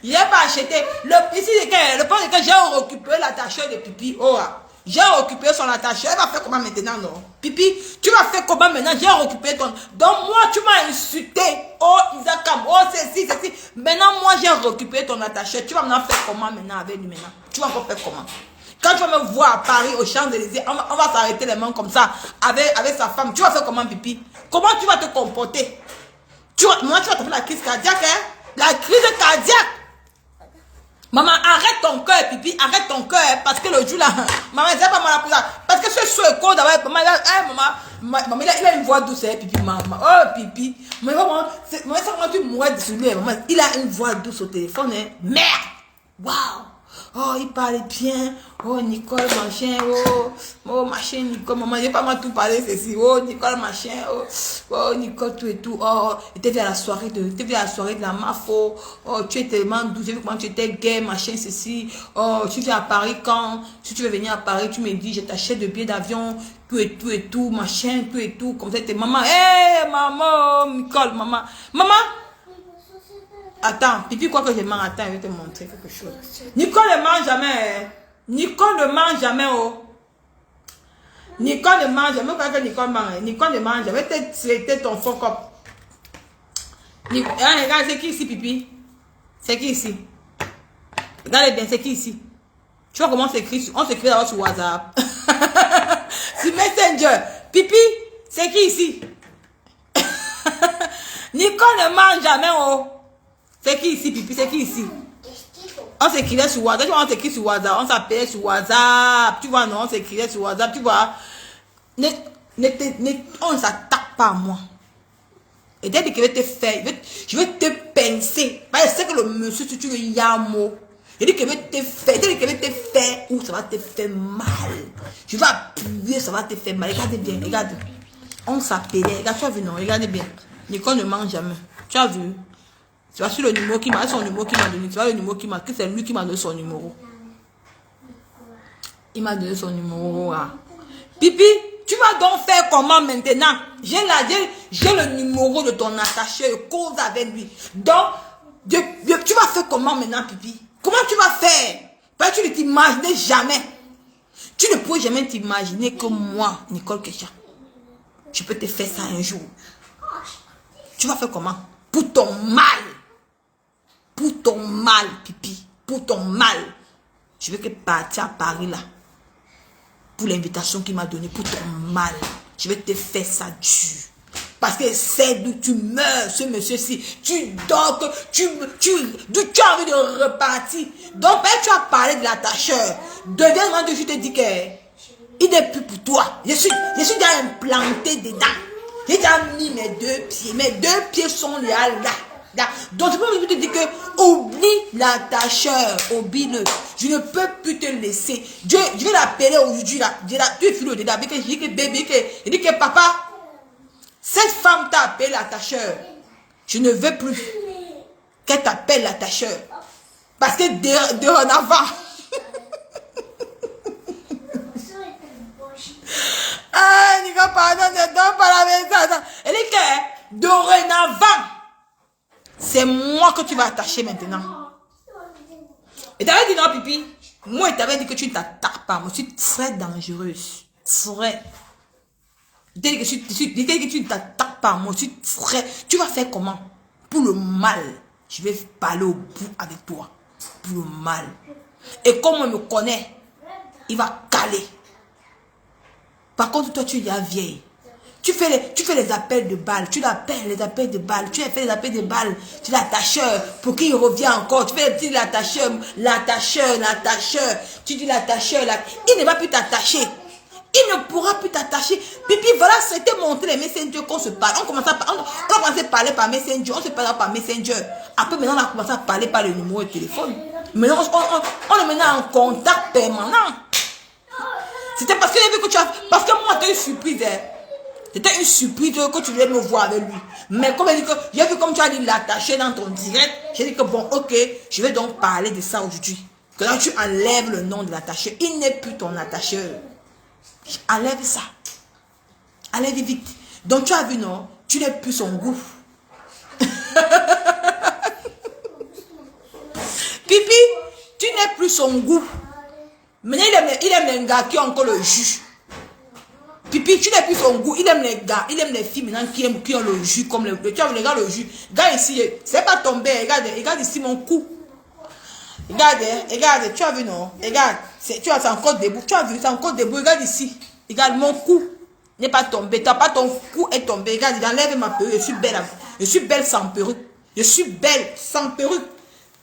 J'ai pas acheté. Le point c'est que j'ai récupéré l'attacheur de Pipi. Oh, j'ai récupéré son attacheur. Elle va faire comment maintenant, non? Pipi, tu vas faire comment maintenant? J'ai récupéré ton. Donc moi, tu m'as insulté. Oh, Isakam. Oh, ceci. Maintenant, moi, j'ai récupéré ton attacheur. Tu vas maintenant faire comment maintenant avec lui maintenant? Tu vas encore faire comment? Quand tu vas me voir à Paris, au Champs-Élysées, on va s'arrêter les mains comme ça avec sa femme. Tu vas faire comment, Pipi? Comment tu vas te comporter? Moi, tu vas te faire la crise cardiaque, hein? La crise cardiaque. Maman, arrête ton cœur, Pipi, arrête ton cœur, parce que le jour là, maman, c'est pas mal pour ça. Parce que ce souhait d'abord, maman, il a une voix douce, hein, Pipi, maman. Oh, Pipi. Mais maman, c'est comment tu mourrais de soulever, maman. Il a une voix douce au téléphone, hein. Merde! Waouh! Oh, il parle bien. Oh, Nicole, machin. Oh, machin, Nicole. Maman, j'ai pas mal tout parlé, ceci. Oh, Nicole, machin. Oh, Nicole, tout et tout. Oh, tu étais à la soirée de la MAFO. Oh, tu étais tellement douce. J'ai vu comment tu étais gay, machin, ceci. Oh, tu viens à Paris quand? Si tu veux venir à Paris, tu me dis, je t'achète des billets d'avion. Tout et tout, machin, tout et tout. Comme ça, t'es maman. Hé, maman, Nicole, maman. Maman! Attends, Pipi, quoi que je mange, attends, je vais te montrer quelque chose. Nicole ne mange jamais. Nicole ne mange jamais, oh. Nicole ne mange, même quand Nicole mange, Nicole ne mange, je vais te traiter ton faux cop. Regarde, c'est qui ici, pipi? C'est qui ici? Regardez bien, c'est qui ici? Tu vois comment on s'écrit? On s'écrit d'abord sur WhatsApp. Sur Messenger. Pipi, c'est qui ici? Nicole ne mange jamais, oh. C'est qui ici, pipi? C'est qui ici? On s'écrivait sur WhatsApp. Tu vois, on s'écrit sur WhatsApp. On s'appelait sur WhatsApp. Tu vois, non, on s'écrivait sur WhatsApp. Tu vois. On ne s'attaque pas à moi. Et dès que je vais te faire, je vais te pincer. Parce que c'est que le monsieur, si tu veux, il y a un mot. Je dis que je vais te faire, dès que je vais te faire, ou ça va te faire mal. Je vais appuyer, ça va te faire mal. Regardez bien, regarde. On s'appelait, regarde, tu as vu, non, regardez bien. Nicole ne mange jamais. Tu as vu? Tu vois sur le numéro qui m'a, son numéro qui m'a donné. Tu vois le numéro qui m'a, c'est lui qui m'a donné son numéro. Il m'a donné son numéro. Là. Pipi, tu vas donc faire comment maintenant? J'ai le numéro de ton attaché, cause avec lui. Donc, tu vas faire comment maintenant, Pipi? Comment tu vas faire? Parce que tu ne t'imaginais jamais. Tu ne peux jamais t'imaginer que moi, Nicole Kesha, je peux te faire ça un jour. Tu vas faire comment? Pour ton mal. Pour ton mal, Pipi. Pour ton mal. Je vais que partir à Paris là. Pour l'invitation qu'il m'a donnée. Pour ton mal. Je vais te faire ça dur. Parce que c'est d'où tu meurs, ce monsieur-ci. Tu dors, tu as envie de repartir. Donc, tu as parlé de l'attacheur. Deuxième moment, je te dis que il n'est plus pour toi. Je suis déjà implanté dedans. J'ai déjà mis mes deux pieds. Mes deux pieds sont là. Donc, je peux te dire que oublie l'attacheur, oublie-le. Je ne peux plus te laisser. Je vais l'appeler aujourd'hui. Tu es filé au-dedans. Je dis que bébé, je dis que papa, cette femme t'a appelé l'attacheur. Je ne veux plus qu'elle t'appelle l'attacheur. Parce que dorénavant. Ah, Nico, pardon, ne donne pas la maison. Elle dit que dorénavant, c'est moi que tu vas attacher maintenant. Et t'avais dit non, Pipi. Moi, il t'avait dit que tu ne t'attaques pas. Moi, je suis très dangereuse. Très. Dès que tu ne t'attaques pas, moi, je suis très. Tu vas faire comment? Pour le mal. Je vais parler au bout avec toi. Pour le mal. Et comme on me connaît, il va caler. Par contre, toi, tu es déjà vieille. Tu fais les appels de balles. Tu l'appelles les appels de balles. Tu fais les appels de balles. Tu l'attacheur pour qu'il revienne encore. Tu fais les petits l'attacheur. Tu dis l'attacheur. Il ne va plus t'attacher. Il ne pourra plus t'attacher. Pipi, voilà, c'était montré les messengers qu'on se parle. On commence à parler par messenger. On se parle par messenger. Après, maintenant, on a commencé à parler par le numéro de téléphone. Maintenant, on est maintenant en contact permanent. C'était parce que j'ai vu que tu as... Parce que moi, c'était une surprise. C'était une surprise que tu voulais me voir avec lui. Mais comme j'ai vu comme tu as dit l'attacher dans ton direct, j'ai dit que bon, ok, je vais donc parler de ça aujourd'hui. Que là, tu enlèves le nom de l'attacheur. Il n'est plus ton attacheur. Enlève ça. Enlève vite. Donc tu as vu, non? Tu n'es plus son goût. Pipi, tu n'es plus son goût. Maintenant, il aime les gars qui ont encore le jus. Pipi, tu n'es plus son goût. Il aime les gars, il aime les filles maintenant qui ont le jus comme le. Tu as vu les gars, le jus. Gars ici, c'est pas tombé. Regarde ici mon cou. Regarde, tu as vu, non? Regarde, c'est encore debout. Tu as vu, c'est encore debout. Regarde ici. Regarde, mon cou n'est pas tombé. Pas ton cou est tombé. Regarde, j'enlève ma perruque. Je suis belle sans perruque. Je suis belle sans perruque.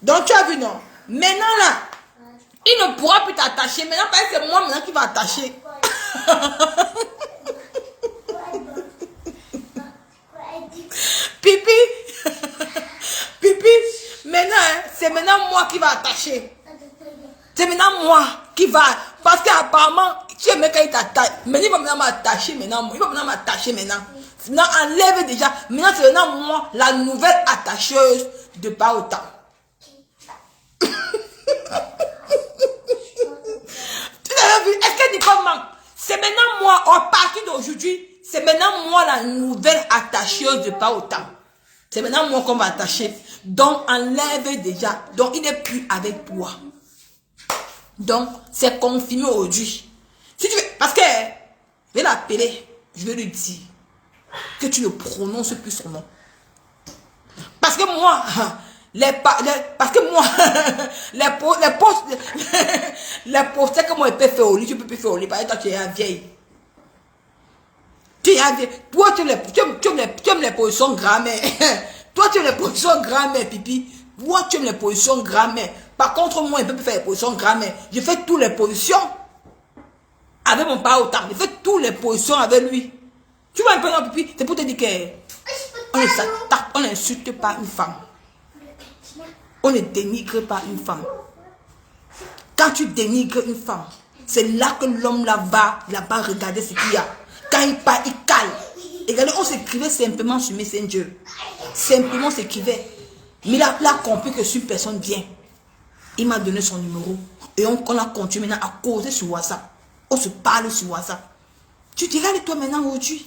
Donc, tu as vu, non? Maintenant, là, il ne pourra plus t'attacher. Maintenant, c'est moi maintenant qui va attacher. Pipi. Pipi. Maintenant, c'est maintenant moi qui va attacher. C'est maintenant moi qui va. Parce qu'apparemment, tu aimais quand il t'attache. Mais il va maintenant m'attacher maintenant. Il va maintenant m'attacher maintenant. Maintenant, enlève déjà. Maintenant, c'est maintenant moi, la nouvelle attacheuse de pas autant. Tu l'as vu? Est-ce que Nicole manque? C'est maintenant moi, à partir d'aujourd'hui, c'est maintenant moi la nouvelle attacheuse de pas autant. C'est maintenant moi qu'on va attacher. Donc, enlève déjà. Donc, il n'est plus avec toi. Donc, c'est confirmé aujourd'hui. Si tu veux, parce que l'appeler, je vais lui dire que tu ne prononces plus son nom. Parce que moi, parce que moi, les posters que moi je peux faire au lit, tu peux plus faire au lit. Parce que toi, tu es vieille. Tu es vieille. Toi, tu aimes les positions grammaire. Toi, tu aimes les positions grammaire, pipi. Moi, tu aimes les positions grammaire. Par contre, moi, je ne peux plus faire les positions grammaire. Je fais toutes les positions avec mon père autant. Je fais toutes les positions avec lui. Tu vois un peu, non, pipi? C'est pour te dire que on n'insulte pas une femme. On ne dénigre pas une femme. Quand tu dénigres une femme, c'est là que l'homme là-bas regarder ce qu'il y a. Quand il part, il cale. Et regardez, on s'écrivait simplement sur Messenger. Simplement on s'écrivait. Mais il a compris que si une personne vient, il m'a donné son numéro. Et on a continué maintenant à causer sur WhatsApp. On se parle sur WhatsApp. Tu te regardes toi maintenant aujourd'hui.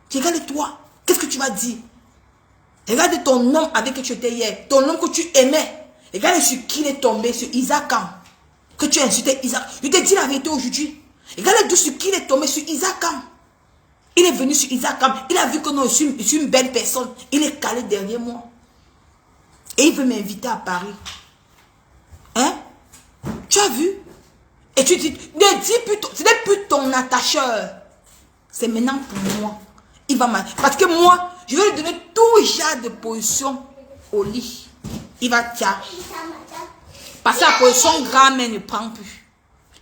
Tu regardes toi. Qu'est-ce que tu vas dire? Regarde ton homme avec qui tu étais hier. Ton homme que tu aimais. Regarde sur qui il est tombé. Sur Isaac. Que tu as insulté Isaac. Je te dis la vérité aujourd'hui. Regarde sur qui il est tombé. Sur Isaac. Il est venu sur Isaac. Il a vu que non, je suis une belle personne. Il est calé derrière moi. Et il veut m'inviter à Paris. Hein? Tu as vu? Et tu dis, ne dis plus, ce n'est plus ton attacheur. C'est maintenant pour moi. Il va mal. Parce que moi, je vais lui donner tout genre de position au lit. Il va tiens. Parce que la position grammaire ne prend plus.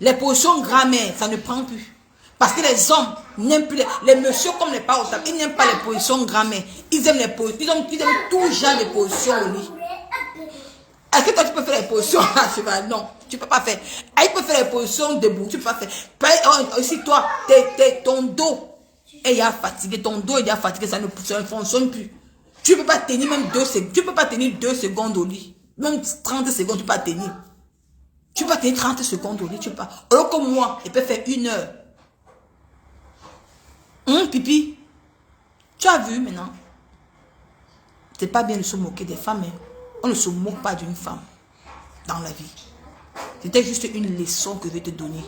Les positions grammaire, ça ne prend plus. Parce que les hommes n'aiment plus les messieurs comme les parents, ils n'aiment pas les positions grammaire. Ils aiment les positions, ils aiment tout genre de position au lit. Est-ce que toi tu peux faire les positions là? Non, tu ne peux pas faire. Il peut faire les positions debout, tu ne peux pas faire. Ici toi, ton dos est fatigué, ton dos est fatigué, ça ne fonctionne plus. Tu ne peux pas tenir même 2 secondes. Tu peux pas tenir 2 secondes au lit. Même 30 secondes, tu peux pas tenir. Tu peux pas tenir 30 secondes au lit, tu peux pas. Alors que moi, je peux faire 1 heure. Pipi, tu as vu maintenant? C'est pas bien de se moquer des femmes, hein. On ne se moque pas d'une femme dans la vie. C'était juste une leçon que je vais te donner.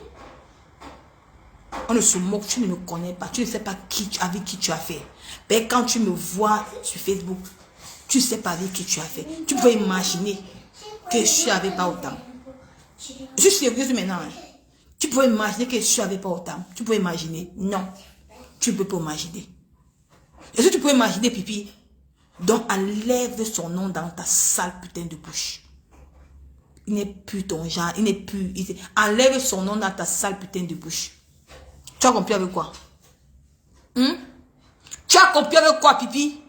On ne se moque, tu ne me connais pas, tu ne sais pas avec qui tu as fait. Mais quand tu me vois sur Facebook, tu ne sais pas avec qui tu as fait. Tu peux imaginer que je suis avec pas autant. Je suis sérieuse maintenant. Hein. Tu peux imaginer que je suis avec pas autant. Tu peux imaginer. Non. Tu ne peux pas imaginer. Est-ce que tu peux imaginer, pipi? Donc, enlève son nom dans ta sale putain de bouche. Il n'est plus ton genre. Il n'est plus... Enlève son nom dans ta sale putain de bouche. Tu as compris avec quoi? Tu as compris avec quoi, pipi?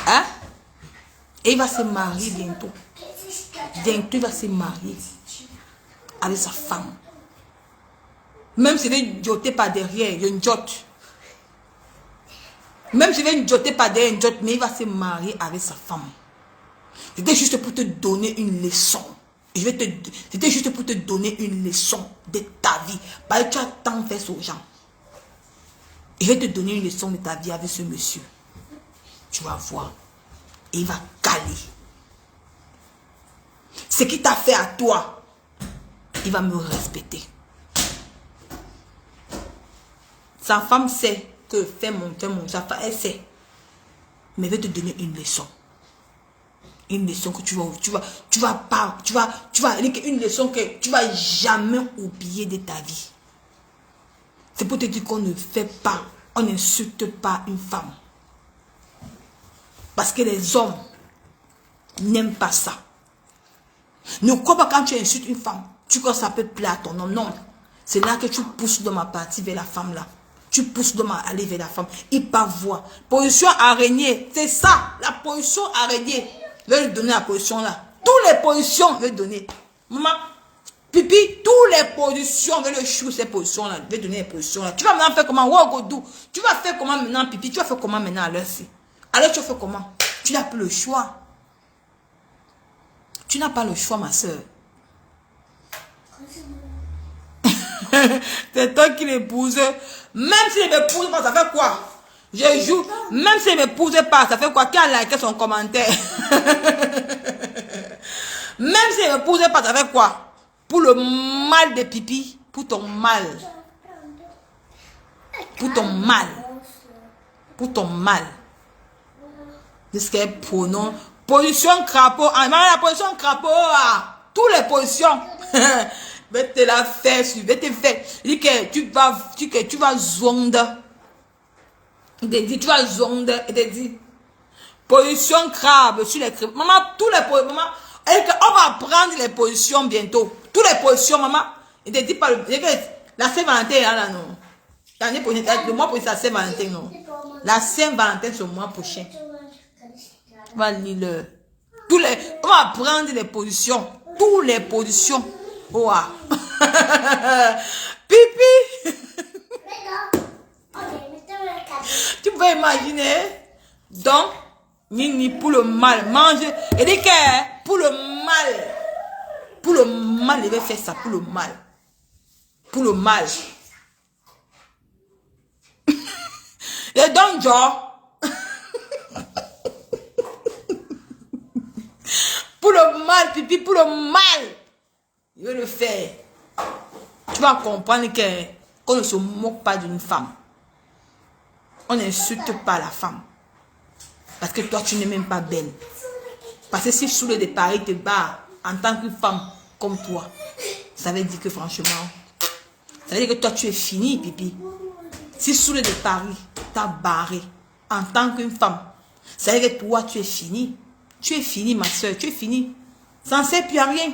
Hein? Et il va se marier bientôt. Bientôt, il va se marier avec sa femme. Même si il va joter par derrière, il y a une jotte. Même si il va joter par derrière, une jotte, mais il va se marier avec sa femme. C'était juste pour te donner une leçon. C'était juste pour te donner une leçon de ta vie. Parce que tu as tant fait aux gens. Je vais te donner une leçon de ta vie avec ce monsieur. Tu vas voir. Et il va caler. Ce qu'il t'a fait à toi, il va me respecter. Sa femme sait que fait mon sa femme, elle sait. Mais elle va te donner une leçon. Une leçon que une leçon que tu vas jamais oublier de ta vie. C'est pour te dire qu'on ne fait pas, on n'insulte pas une femme. Parce que les hommes n'aiment pas ça. Ne crois pas quand tu insultes une femme, tu crois que ça peut plaire à ton homme. Non. C'est là que tu pousses de ma partie vers la femme là. Tu pousses de ma aller vers la femme. Il part voir. Position araignée. C'est ça. La position araignée. Je vais lui donner la position là. Toutes les positions, je vais donner. Maman, pipi, toutes les positions, je vais le chou ces positions là. Je vais donner les positions là. Tu vas maintenant faire comment? Godou. Tu vas faire comment maintenant, pipi? Tu vas faire comment maintenant à l'heure-ci? Alors tu vas faire comment? Tu n'as plus le choix. Tu n'as pas le choix, ma soeur. C'est toi qui l'épouse. Même s'il ne m'épouse pas, ça fait quoi? Je joue. Même s'il ne m'épouse pas, ça fait quoi? Qui a liké son commentaire? Même s'il ne m'épouse pas, ça fait quoi? Pour le mal de pipi, pour ton mal. Pour ton mal. Pour ton mal. C'est ce qu'elle prononce. Position crapaud. Ah, la position crapaud. Toutes les positions. Je vais te la faire. Je vais te faire. Je dis que tu vas zonde. Il te dit, tu vas zonde. Il te dit. Position crabe sur les crabes. Maman, tous les positions. Maman, on va prendre les positions bientôt. Toutes les positions, maman. Il te dit pas le. La Saint-Valentin là, non. Le mois prochain, la Saint-Valentin, non. La Saint-Valentin, c'est le mois prochain. On va lire on va prendre les positions. Toutes les positions. Oh, pipi. Tu peux imaginer. Donc, Nini, pour le mal, mange. Et dit que pour le mal, il va faire ça, pour le mal. Pour le mal. Et donc, genre, pour le mal, pipi, pour le mal, il veut le faire. Tu vas comprendre qu'on ne se moque pas d'une femme. On n'insulte pas la femme. Parce que toi, tu n'es même pas belle. Parce que si sous le départ, il te bat en tant que femme comme toi, ça veut dire que franchement, ça veut dire que toi, tu es fini, pipi. Si sous le départ, t'as barré en tant qu'une femme, ça veut dire que toi, tu es fini. Tu es fini, ma soeur, tu es fini. Ça ne sert plus à rien.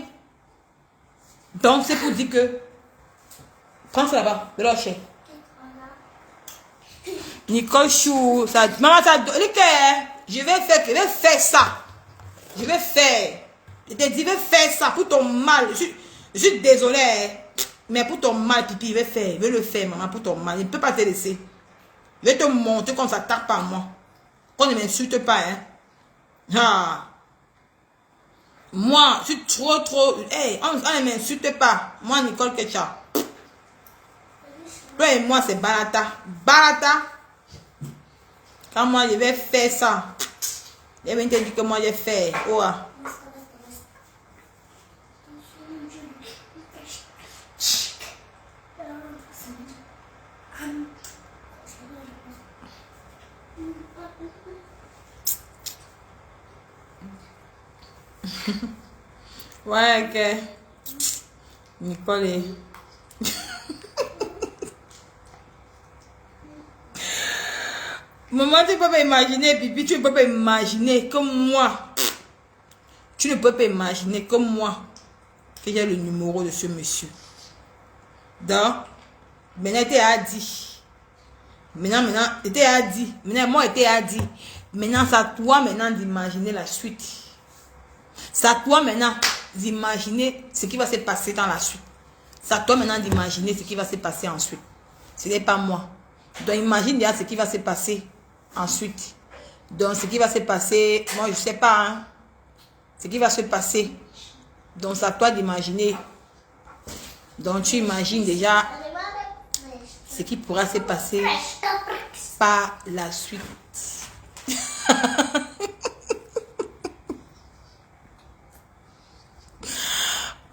Donc, c'est pour dire que, prends ça là-bas, de l'autre. Nicole Chou, ça, maman, ça, je vais faire ça. Je vais faire. Je te dis, je vais faire ça pour ton mal. Je suis désolée, mais pour ton mal, pipi, je vais le faire, maman, pour ton mal. Il ne peut pas te laisser. Je vais te montrer qu'on ne s'attaque pas à moi. Qu'on ne m'insulte pas, hein. Ah. Moi, je suis trop. Hey, on ne m'insulte pas. Moi, Nicole Kecha. Toi et moi, c'est Balata. Balata. Quand moi, je vais faire ça. Je vais te dire que moi, je fais. Oh. Ouais, ok. Nicole est... Maman, tu ne peux pas imaginer, Bibi, tu ne peux pas imaginer comme moi. Tu ne peux pas imaginer comme moi que j'ai le numéro de ce monsieur. Donc, maintenant, tu as dit. Maintenant, tu as dit. Maintenant, moi, tu as dit. Maintenant, c'est à toi maintenant d'imaginer la suite. C'est à toi maintenant d'imaginer ce qui va se passer dans la suite. C'est à toi maintenant d'imaginer ce qui va se passer ensuite. Ce n'est pas moi. Donc, imagine déjà ce qui va se passer ensuite. Donc, ce qui va se passer, moi, je ne sais pas. Hein, ce qui va se passer. Donc, c'est à toi d'imaginer. Donc, tu imagines déjà ce qui pourra se passer par la suite.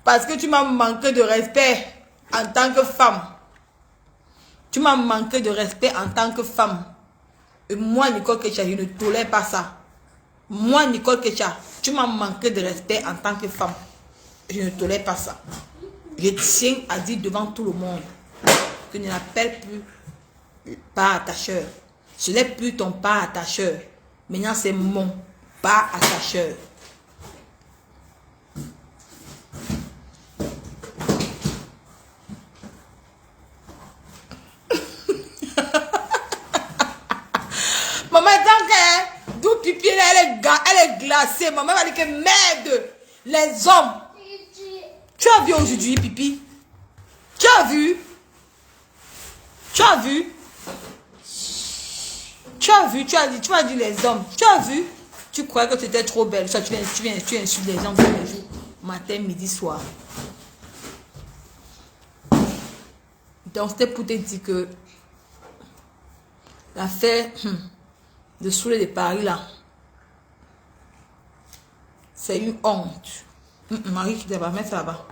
Parce que tu m'as manqué de respect en tant que femme. Tu m'as manqué de respect en tant que femme. Et moi, Nicole Kecha, je ne tolère pas ça. Moi, Nicole Kecha, tu m'as manqué de respect en tant que femme. Je ne tolère pas ça. Je tiens à dire devant tout le monde que je n'appelle plus pas attacheur. Ce n'est plus ton pas attacheur. Maintenant, c'est mon pas attacheur. Maman, tant que d'où pipi, elle est glacée. Maman va dire que merde, les hommes. Tu as vu aujourd'hui, pipi? Tu as vu? Tu as vu? Tu as vu? Tu as dit les hommes. Tu as vu? Tu crois que tu étais trop belle. Ça, tu insultes les gens tous les jours. Matin, midi, soir. Donc, c'était pour te dire que l'affaire de Soulé de Paris, là, c'est une honte. Marie, tu devrais mettre ça là-bas.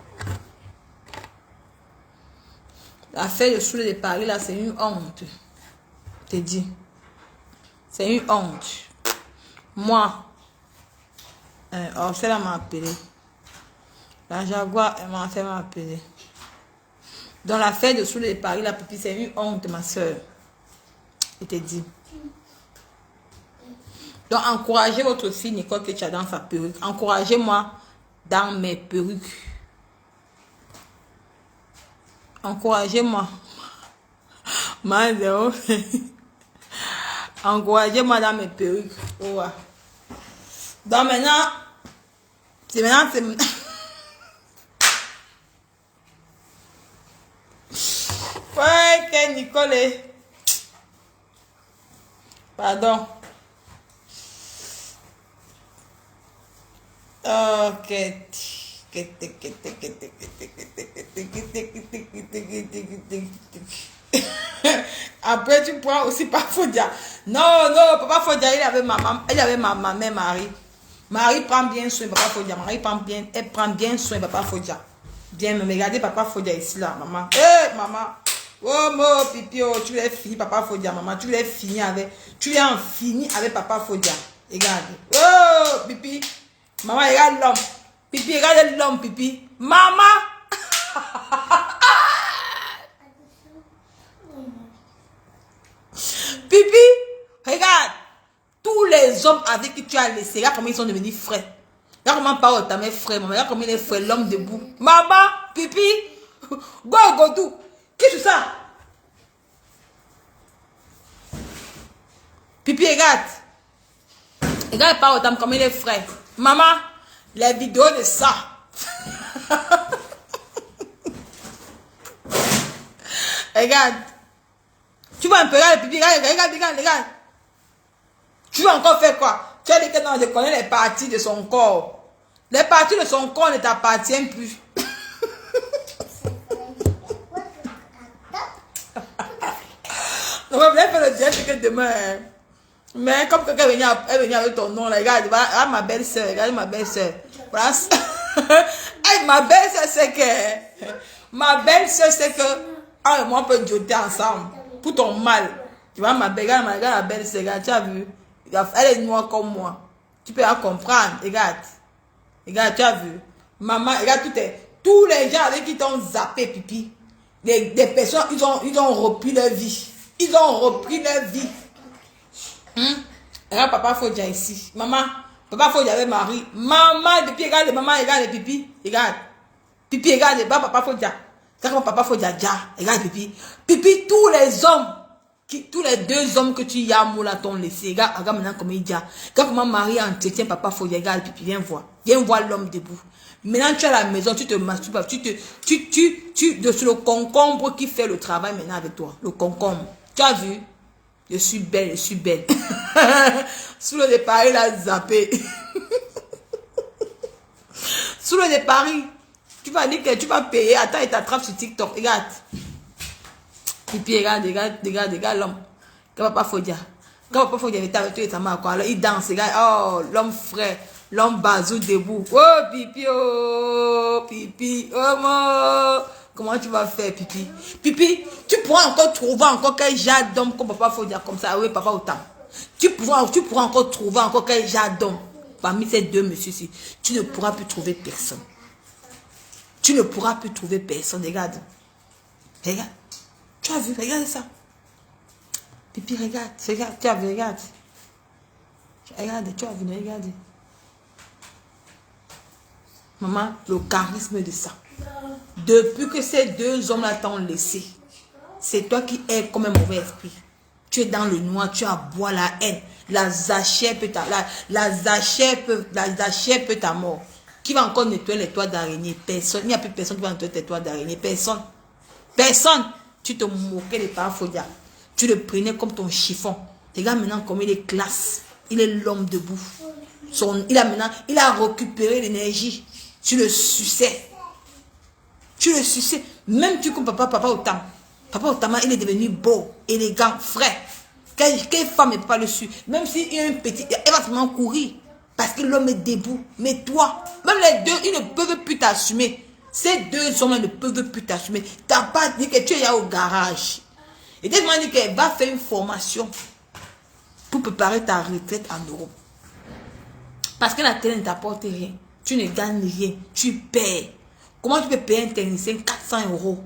L'affaire de Soulé de Paris, là, c'est une honte. te dis. C'est une honte. Moi, celle-là m'a appelé. La Jaguar, elle m'a fait m'appeler. Dans l'affaire de Soule de Paris, la Pipi, c'est une honte, ma soeur. Je te dis. Donc, encouragez votre fille Nicole que tu as dans sa perruque. Encouragez-moi dans mes perruques. Encouragez-moi. Encouragez-moi dans mes perruques. Oh, ouais. Donc maintenant, c'est ouais, que Nicole est... Pardon. Ok. Après, tu prends aussi Papa Fodia. Non, Papa Fodia, il avait ma mère Marie. Marie prend bien soin de Papa Fodia. Elle prend bien soin de Papa Fodia. Bien, mais regardez Papa Fodia ici, là, maman. Hé, maman. Oh, mon pipi, oh, tu l'as fini, Papa Fodia, maman. Tu l'as fini avec Papa Fodia. Regarde. Oh, pipi. Maman, regarde l'homme. Pipi, regarde l'homme, pipi. Maman. Pipi, regarde. Tous les hommes avec qui tu as laissé, regarde comment ils sont devenus frères. Regarde comment parle ta mère frère, maman. Regarde comment il est frère, l'homme debout. Maman, pipi. Go, qu'est-ce que c'est ça? Pipi, regarde. Regarde pas autant comme il est frais. Maman, les vidéos de ça. Regarde. Tu vois un peu, regarde, pipi, regarde. Tu vas encore faire quoi? Tu as dit que non, je connais les parties de son corps. Les parties de son corps ne t'appartiennent plus. On va bien faire le direct que demain. Mais comme quelqu'un venait avec ton nom, regarde, ma belle-sœur, regarde ma belle-sœur. Voilà. Hey, ma belle-sœur, c'est que. Ma belle-sœur, c'est que. Ah, moi, on peut joter ensemble. Pour ton mal. Tu vois, regarde ma belle-sœur, regarde, tu as vu. Elle est noire comme moi. Tu peux la comprendre. Regarde, tu as vu. Maman, regarde, tous les gens avec qui t'ont zappé, pipi. Des personnes, ils ont repris leur vie. Ils ont repris leur vie. Regarde Papa Fodia ici. Maman, Papa Fodia avec Marie. Maman, pipi, regarde, maman, regarde les pipi. Regarde. Pipi, regarde, Papa Fodia. Regarde Papa Fodia, regarde pipi. Pipi, tous les 2 hommes que tu y as, là, t'ont laissé. Regarde maintenant comment il dit. Regarde comment Marie entretient Papa Fodia. Regarde pipi, viens voir l'homme debout. Maintenant, tu es à la maison, tu te masturbes, sur le concombre qui fait le travail maintenant avec toi. Le concombre. Tu as vu? Je suis belle. Sous le départ, il a zappé. Sous le départ, tu vas dire que tu vas payer. Attends, il t'attrape sur TikTok. Regarde. Et puis, regarde l'homme. Quand Papa Fodia. Quand Papa Fodia était avec toi, alors il danse. Regarde. Oh, l'homme frais. L'homme bazou debout. Oh, pipi, oh, mon. Comment tu vas faire, pipi? Pipi, tu pourras encore trouver quel genre d'homme comme Papa Fodia, comme ça. Oui, papa, autant. Tu pourras encore trouver quel genre d'homme. Parmi ces 2 messieurs-ci, tu ne pourras plus trouver personne. Regarde. Regarde. Tu as vu, regarde ça. Pipi, regarde. Tu as vu, regarde. Regarde, tu as vu, regarde. Maman, le charisme de ça. Depuis que ces 2 hommes-là t'ont laissé, c'est toi qui es comme un mauvais esprit. Tu es dans le noir, tu aboies la haine. La zachère peut ta mort. Qui va encore nettoyer les toits d'araignée? Personne. Il n'y a plus personne qui va nettoyer tes toits d'araignée. Personne. Tu te moquais de Papa Fodia. Tu le prenais comme ton chiffon. Regarde maintenant comme il est classe. Il est l'homme debout. Il a récupéré l'énergie. Tu le suçais. Même tu comme Papa Otama. Papa Otama, il est devenu beau, élégant, frais. Quelle femme n'est pas dessus? Même s'il y a un petit, elle va vraiment courir. Parce que l'homme est debout. Mais toi, même les 2, ils ne peuvent plus t'assumer. Ces 2 hommes ne peuvent plus t'assumer. Tu n'as pas dit que tu es là au garage. Et dès que dit qu'elle va faire une formation pour préparer ta retraite en Europe. Parce que la télé ne t'apporte rien. Tu ne gagnes rien. Tu perds. Comment tu peux payer un technicien 400 €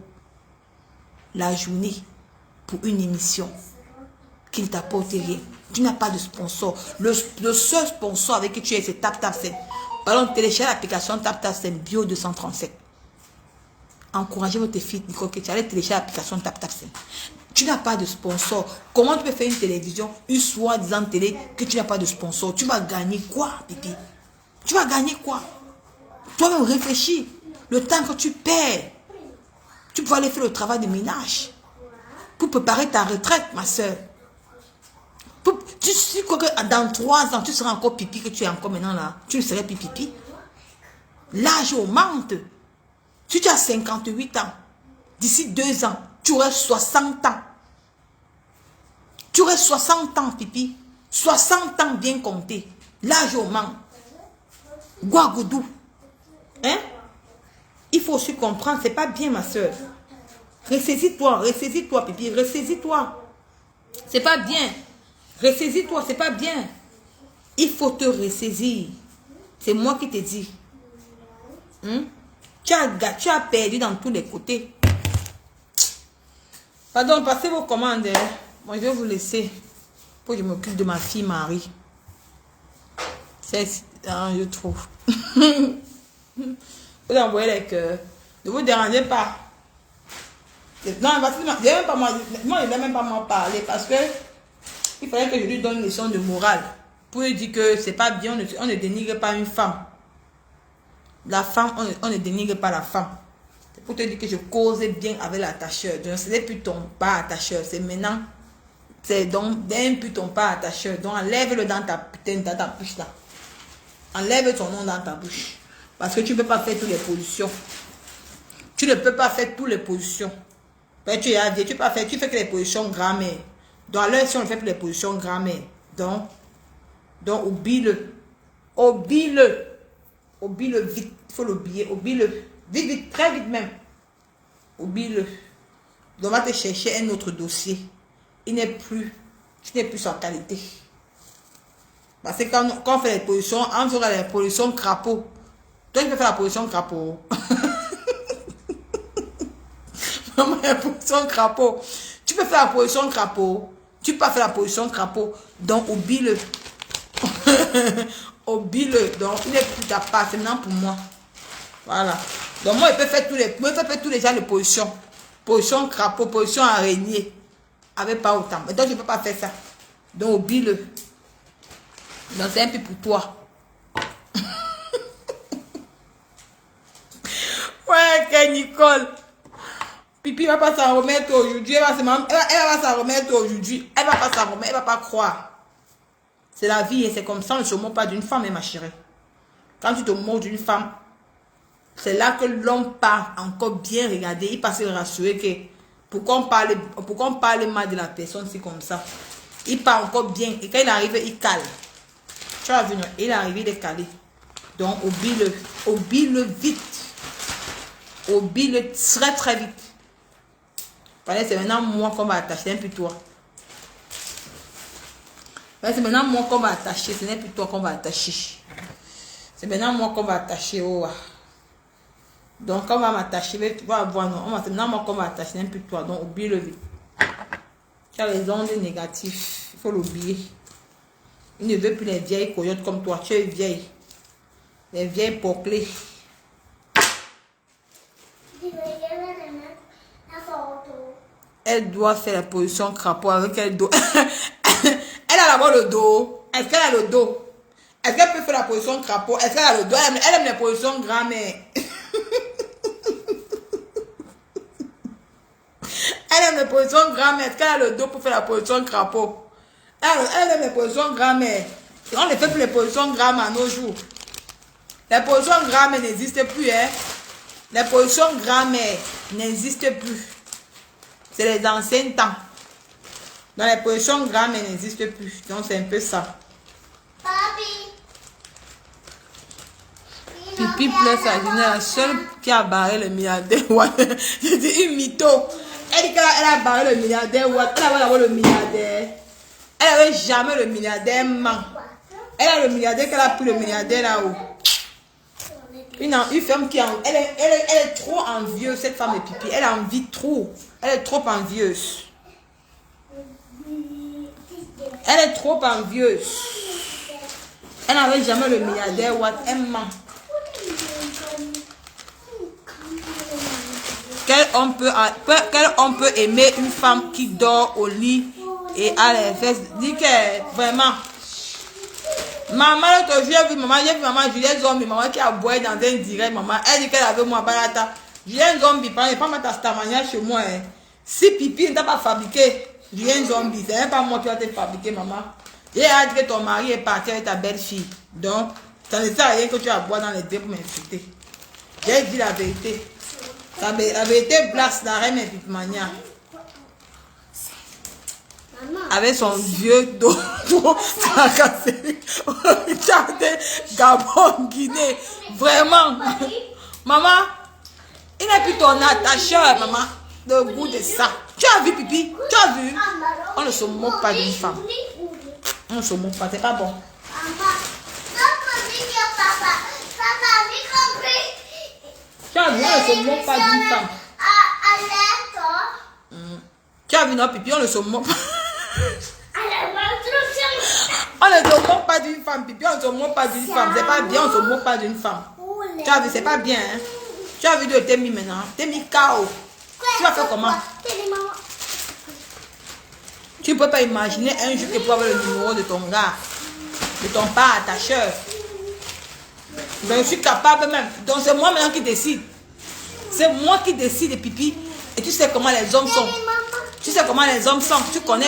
la journée pour une émission qui ne t'apporte rien? Tu n'as pas de sponsor. Le seul sponsor avec qui tu es, c'est TapTapSend. Pardon, télécharge l'application TapTapSend Bio 237. Encouragez votre fille, Nicole, que tu allais télécharger l'application TapTapSend. Tu n'as pas de sponsor. Comment tu peux faire une télévision, une soi-disant télé, que tu n'as pas de sponsor? Tu vas gagner quoi, Pipi? Tu vas gagner quoi? Toi-même réfléchis. Le temps que tu perds, tu peux aller faire le travail de ménage pour préparer ta retraite, ma soeur. Tu sais quoi que dans 3 ans, tu seras encore pipi que tu es encore maintenant là. Tu ne serais plus pipi. L'âge augmente. Si tu as 58 ans, d'ici 2 ans, tu aurais 60 ans. Tu aurais 60 ans, pipi. 60 ans bien compté. L'âge augmente. Guagoudou. Hein? Il faut aussi comprendre, c'est pas bien, ma soeur. Ressaisis-toi, pipi. Ressaisis-toi. C'est pas bien. Ressaisis-toi, c'est pas bien. Il faut te ressaisir. C'est moi qui te dis. Tu as perdu dans tous les côtés. Pardon, passez vos commandes. Moi, je vais vous laisser. Pour que je m'occupe de ma fille Marie. C'est je trouve. Vous envoyez les cœurs. Ne vous dérangez pas. Non, moi, il ne même pas m'en parler parce que il fallait que je lui donne une leçon de morale. Pour lui dire que c'est pas bien, on ne dénigre pas une femme. La femme, on ne dénigre pas la femme. C'est pour te dire que je causais bien avec l'attacheur. Donc, ce n'est plus ton pas attacheur. C'est maintenant. C'est donc d'un plus ton pas attacheur. Donc, enlève-le dans ta putain, dans ta bouche là. Enlève ton nom dans ta bouche. Parce que tu ne peux pas faire toutes les positions. Tu ne peux pas faire toutes les positions. Ben, tu fais que les positions grammaire. Donc, à l'heure, si on ne fait plus les positions grammaire. Donc oublie-le. Oublie-le. Oublie-le vite. Il faut l'oublier. Oublie-le. Vite, vite, très vite même. Oublie-le. Donc, on va te chercher un autre dossier. Tu n'es plus en qualité. Parce que quand on fait les positions, on fera les positions crapaud. Toi, tu peux faire la position crapaud. Maman, la position crapaud. Tu peux faire la position crapaud. Tu peux pas faire la position crapaud. Donc, oublie-le. Oublie-le. Donc, il n'est plus ta part. C'est maintenant pour moi. Voilà. Donc, moi, je peux faire tous les genres de positions. Position crapaud, position araignée. Avec pas autant. Mais donc, je ne peux pas faire ça. Donc, oublie-le. Donc, c'est un peu pour toi. Ouais, que Nicole. Pipi va pas s'en remettre aujourd'hui. Elle va pas s'en remettre aujourd'hui. Elle va pas s'en remettre. Elle va pas croire. C'est la vie et c'est comme ça. On ne se moque pas d'une femme, ma chérie. Quand tu te moques d'une femme, c'est là que l'homme part encore bien regarder. Il passe se rassurer que pourquoi on parle mal de la personne, c'est comme ça. Il part encore bien. Et quand il arrive, il cale. Tu vas venir. Il est arrivé, il est calé. Donc, oublie-le. Oublie-le vite. Oublie-le très très vite. C'est maintenant moi qu'on va attacher, un peu toi. C'est maintenant moi qu'on va attacher, ce n'est plus toi qu'on va attacher. C'est maintenant moi qu'on va attacher. Oh. Donc on va m'attacher, tu vas voir, non. C'est maintenant moi qu'on va attacher, ce n'est plus toi. Donc oublie-le vite. Tu as les ondes négatives, il faut l'oublier. Il ne veut plus les vieilles coyotes comme toi. Tu es vieille. Les vieilles poclées. Elle doit faire la position crapaud avec quel dos. Elle a d'abord le dos. Est-ce qu'elle a le dos? Est-ce qu'elle peut faire la position crapaud? Est-ce qu'elle a le dos? Elle aime les positions grand-mère. Elle aime les positions grand-mère. Est-ce qu'elle a le dos pour faire la position crapaud? Elle aime les positions grand-mère. On ne fait plus les positions grand-mère à nos jours. Les positions grand-mère n'existent plus. Hein? Les positions grand-mère n'existent plus. C'est les anciens temps. Dans les positions grand-mère n'existent plus. Donc c'est un peu ça. Papi. Pipi pleure sa journée, la seule qui a barré le milliardaire. Ouais. J'ai dit une mytho. Elle dit qu'elle a barré le milliardaire. Elle avait d'abord le milliardaire. Elle avait jamais le milliardaire. Elle a le milliardaire qu'elle a pris le milliardaire là-haut. Une femme qui elle est trop envieuse, cette femme de pipi. Elle a envie trop. Elle est trop envieuse. Elle est trop envieuse. Elle n'avait jamais le milliardaire. Elle ment. Quel homme peut aimer une femme qui dort au lit et a les fesses? Dis que vraiment. Maman, l'autre jour, j'ai vu maman Juliette Zombie, maman qui a boire dans un direct, maman. Elle dit qu'elle avait moi balata. Juliette Zombie, pas mettre stamania chez moi. Hein. Si pipi ne t'a pas fabriqué, Juliette Zombie, c'est même pas moi qui va te fabriquer, maman. Et elle a dit que ton mari est parti avec ta belle-fille. Donc, ça ne sert à rien que tu vas boire dans les deux pour m'insulter. J'ai dit la vérité. La vérité blasse la reine et pipimania. Avec son vieux dos cassé. Regardez, Gabon, Guinée. Vraiment. Maman, il n'est plus ton attacheur, maman. Le goût de ça. Tu as vu, pipi? Tu as vu? On ne se moque pas d'une femme. On ne se moque pas, c'est pas bon. Tu as vu, on ne se moque pas d'une femme. Tu as vu, non, pipi, on ne se moque pas. On ne se moque pas d'une femme, pipi, on ne se moque pas d'une femme. C'est pas bien, on ne se moque pas d'une femme. Tu as vu, c'est pas bien, hein. Tu as vu de t'es mis maintenant. T'es mis KO. Tu vas faire comment? Tu ne peux pas imaginer un jour que tu peux avoir le numéro de ton gars, de ton père attacheur. Donc, je suis capable même. Donc, c'est moi maintenant qui décide. C'est moi qui décide, pipi. Et tu sais comment les hommes sont. Tu sais comment les hommes sont. Tu connais.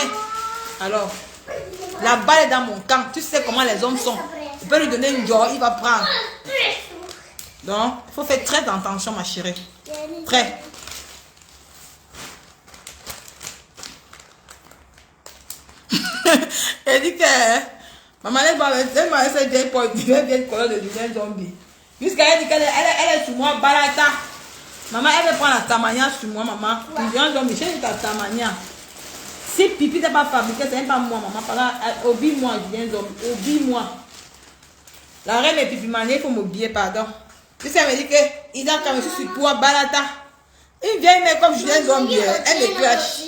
Alors, la balle est dans mon camp. Tu sais comment les hommes sont. Tu peux lui donner une joie, il va prendre. Donc, il faut faire très attention, ma chérie. Très. Elle dit que maman, elle m'a laissé bien pour bien colère de Julien Zombie. Jusqu'à elle dit qu'elle est sur moi, balata. Maman, elle veut prendre la tamania sur moi, maman. Julien Zombie, j'ai ta tamania. Si pipi n'est pas fabriqué, c'est même pas moi, maman. Obie-moi, Julien Zombie. Obie-moi. La reine est pipi mania, il faut m'oublier, pardon. Tu sais, elle me dit que il a quand même sur toi, balata. Il vient, mais comme Julien Zombie, elle me crache.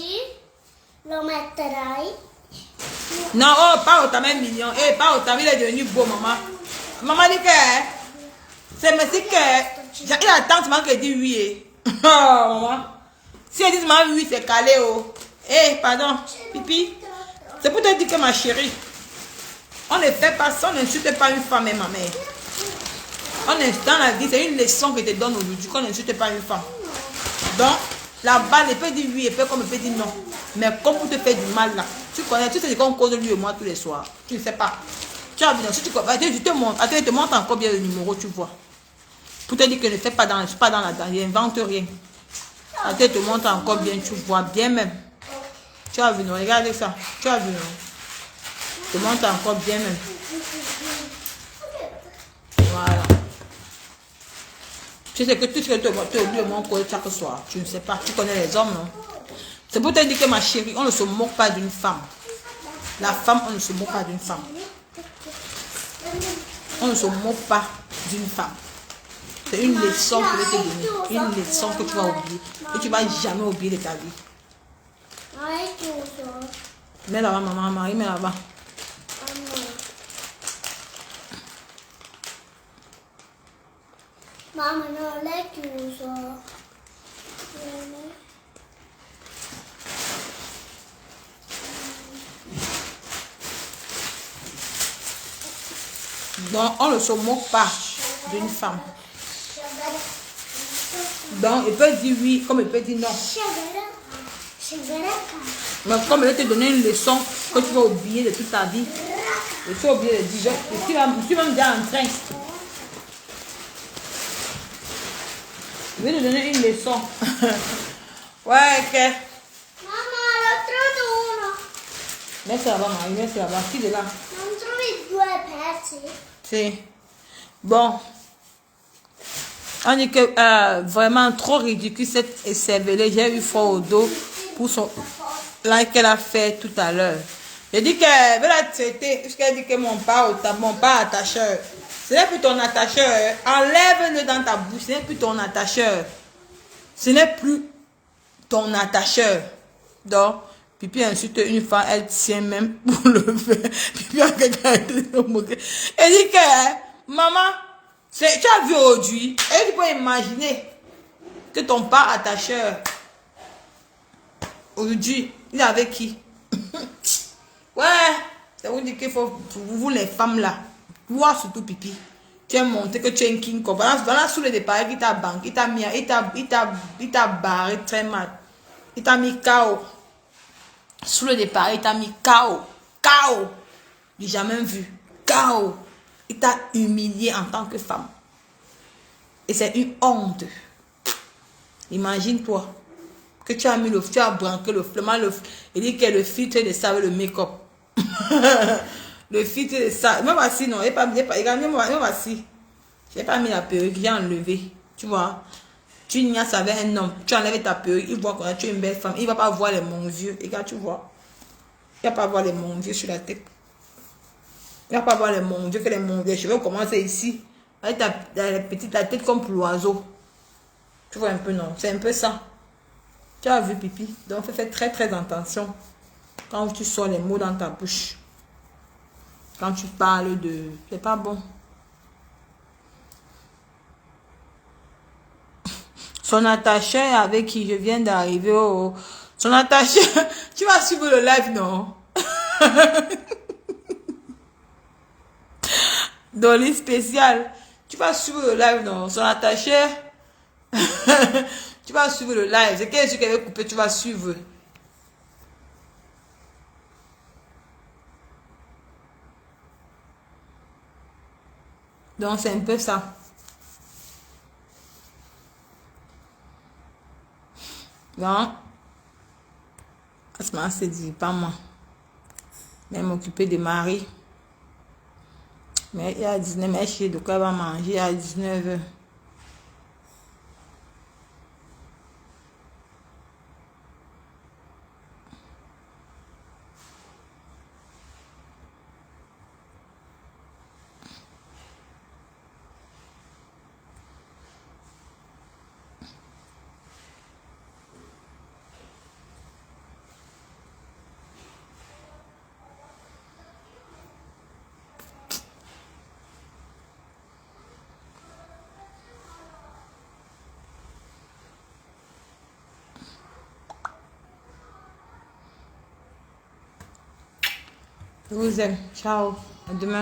Non, oh, pas autant même mignon. Eh, pas autant, il est devenu beau, maman. Maman dit que c'est merci que il attend seulement qu'elle dit oui. Oh, maman. Si elle dit seulement oui, c'est calé. Oh. Eh, pardon, pipi. C'est pour te dire que ma chérie, on ne fait pas ça, on n'insulte pas une femme et ma mère. On est dans la vie, c'est une leçon que je te donne aujourd'hui, qu'on n'insulte pas une femme. Donc, la balle, elle peut dire oui, elle peut comme elle peut dire non. Mais comme pour te faire du mal là, tu connais, tu sais qu'on cause lui et moi tous les soirs. Tu ne sais pas. Tu as vu, si tu connais, je te montre, attends, je te montre encore bien le numéro, tu vois. Pour te dire que ne fais pas dans, je suis pas dans la dent, je n'invente rien. Attends, je te montre encore bien, tu vois bien même. Tu as vu, non, regardez ça. Tu as vu, non. Je te montre encore bien même. Voilà. Tu sais que tout ce que tu oublies mon côté chaque soir. Tu ne sais pas. Tu connais les hommes, non? C'est pour te dire que ma chérie, on ne se moque pas d'une femme. La femme, on ne se moque pas d'une femme. On ne se moque pas d'une femme. C'est une leçon que je vais te donner. Une leçon que tu vas oublier. Et tu ne vas jamais oublier de ta vie. Mets là-bas, maman, Marie, mets là-bas. Mamma non l'è chiuso. Donc, on ne se moque pas d'une femme. Donc, il peut dire oui, comme il peut dire non. Mais comme elle te donné une leçon que tu vas oublier de toute ta vie, et tu vas oublier de dire, je suis même déjà en train. Je vais te donner une leçon. Ouais, ok. Mamma, l'ho trovato uno. Metti là-bas, Marie, metti là-bas. Qui est là? Non trovi due pezzi? Si. Bon. On dit que vraiment trop ridicule cette écervelée. J'ai eu froid au dos pour son like qu'elle a fait tout à l'heure. J'ai dit qu'elle veut la traiter puisqu'elle dit que mon pas attacheur. Ce n'est plus ton attacheur. Enlève-le dans ta bouche. Ce n'est plus ton attacheur. Ce n'est plus ton attacheur. Donc, Pipi insulte une femme, elle tient même pour le faire. Pipi a quelqu'un de moquer. Elle dit que, maman, tu as vu aujourd'hui, et tu peux imaginer que ton père attacheur, aujourd'hui, il est avec qui? Ouais, ça vous dit qu'il faut, vous les femmes là, voir surtout Pipi. Tu as montré que tu es un king. Voilà sous le départ, il t'a banqué, il t'a barré très mal. Il t'a mis KO. Sous le départ, il t'a mis KO. KO. J'ai jamais vu. KO. Il t'a humilié en tant que femme. Et c'est une honte. Imagine-toi que tu as mis tu as branqué il dit que le filtre de ça, le make-up. Le filtre de ça. Même voici, non. Même voici. J'ai pas mis la perruque, j'ai enlevé. Tu vois. Tu niaises avec un homme, tu enlèves ta perruque, il voit que tu es une belle femme, il va pas voir les mon vieux. Et quand tu vois, il va pas voir les mon vieux sur la tête. Il va pas voir les mon vieux, que les mon vieux cheveux commencent ici. Avec ta petite la tête comme pour l'oiseau. Tu vois un peu, non? C'est un peu ça. Tu as vu, Pipi? Donc, fais très très attention quand tu sors les mots dans ta bouche. Quand tu parles de... C'est pas bon. Son attacheur avec qui je viens d'arriver au... Son attacheur... Tu vas suivre le live, non? Dolly spécial. Tu vas suivre le live, non? Son attacheur... Tu vas suivre le live. C'est qu'est-ce qu'elle veut couper, tu vas suivre. Donc, c'est un peu ça. Donc, Asma se dit pas moi. Mais m'occuper de Marie. Mais il y a 19, mais je de quoi elle va manger à 19h. Je vous aime. Ciao. À demain.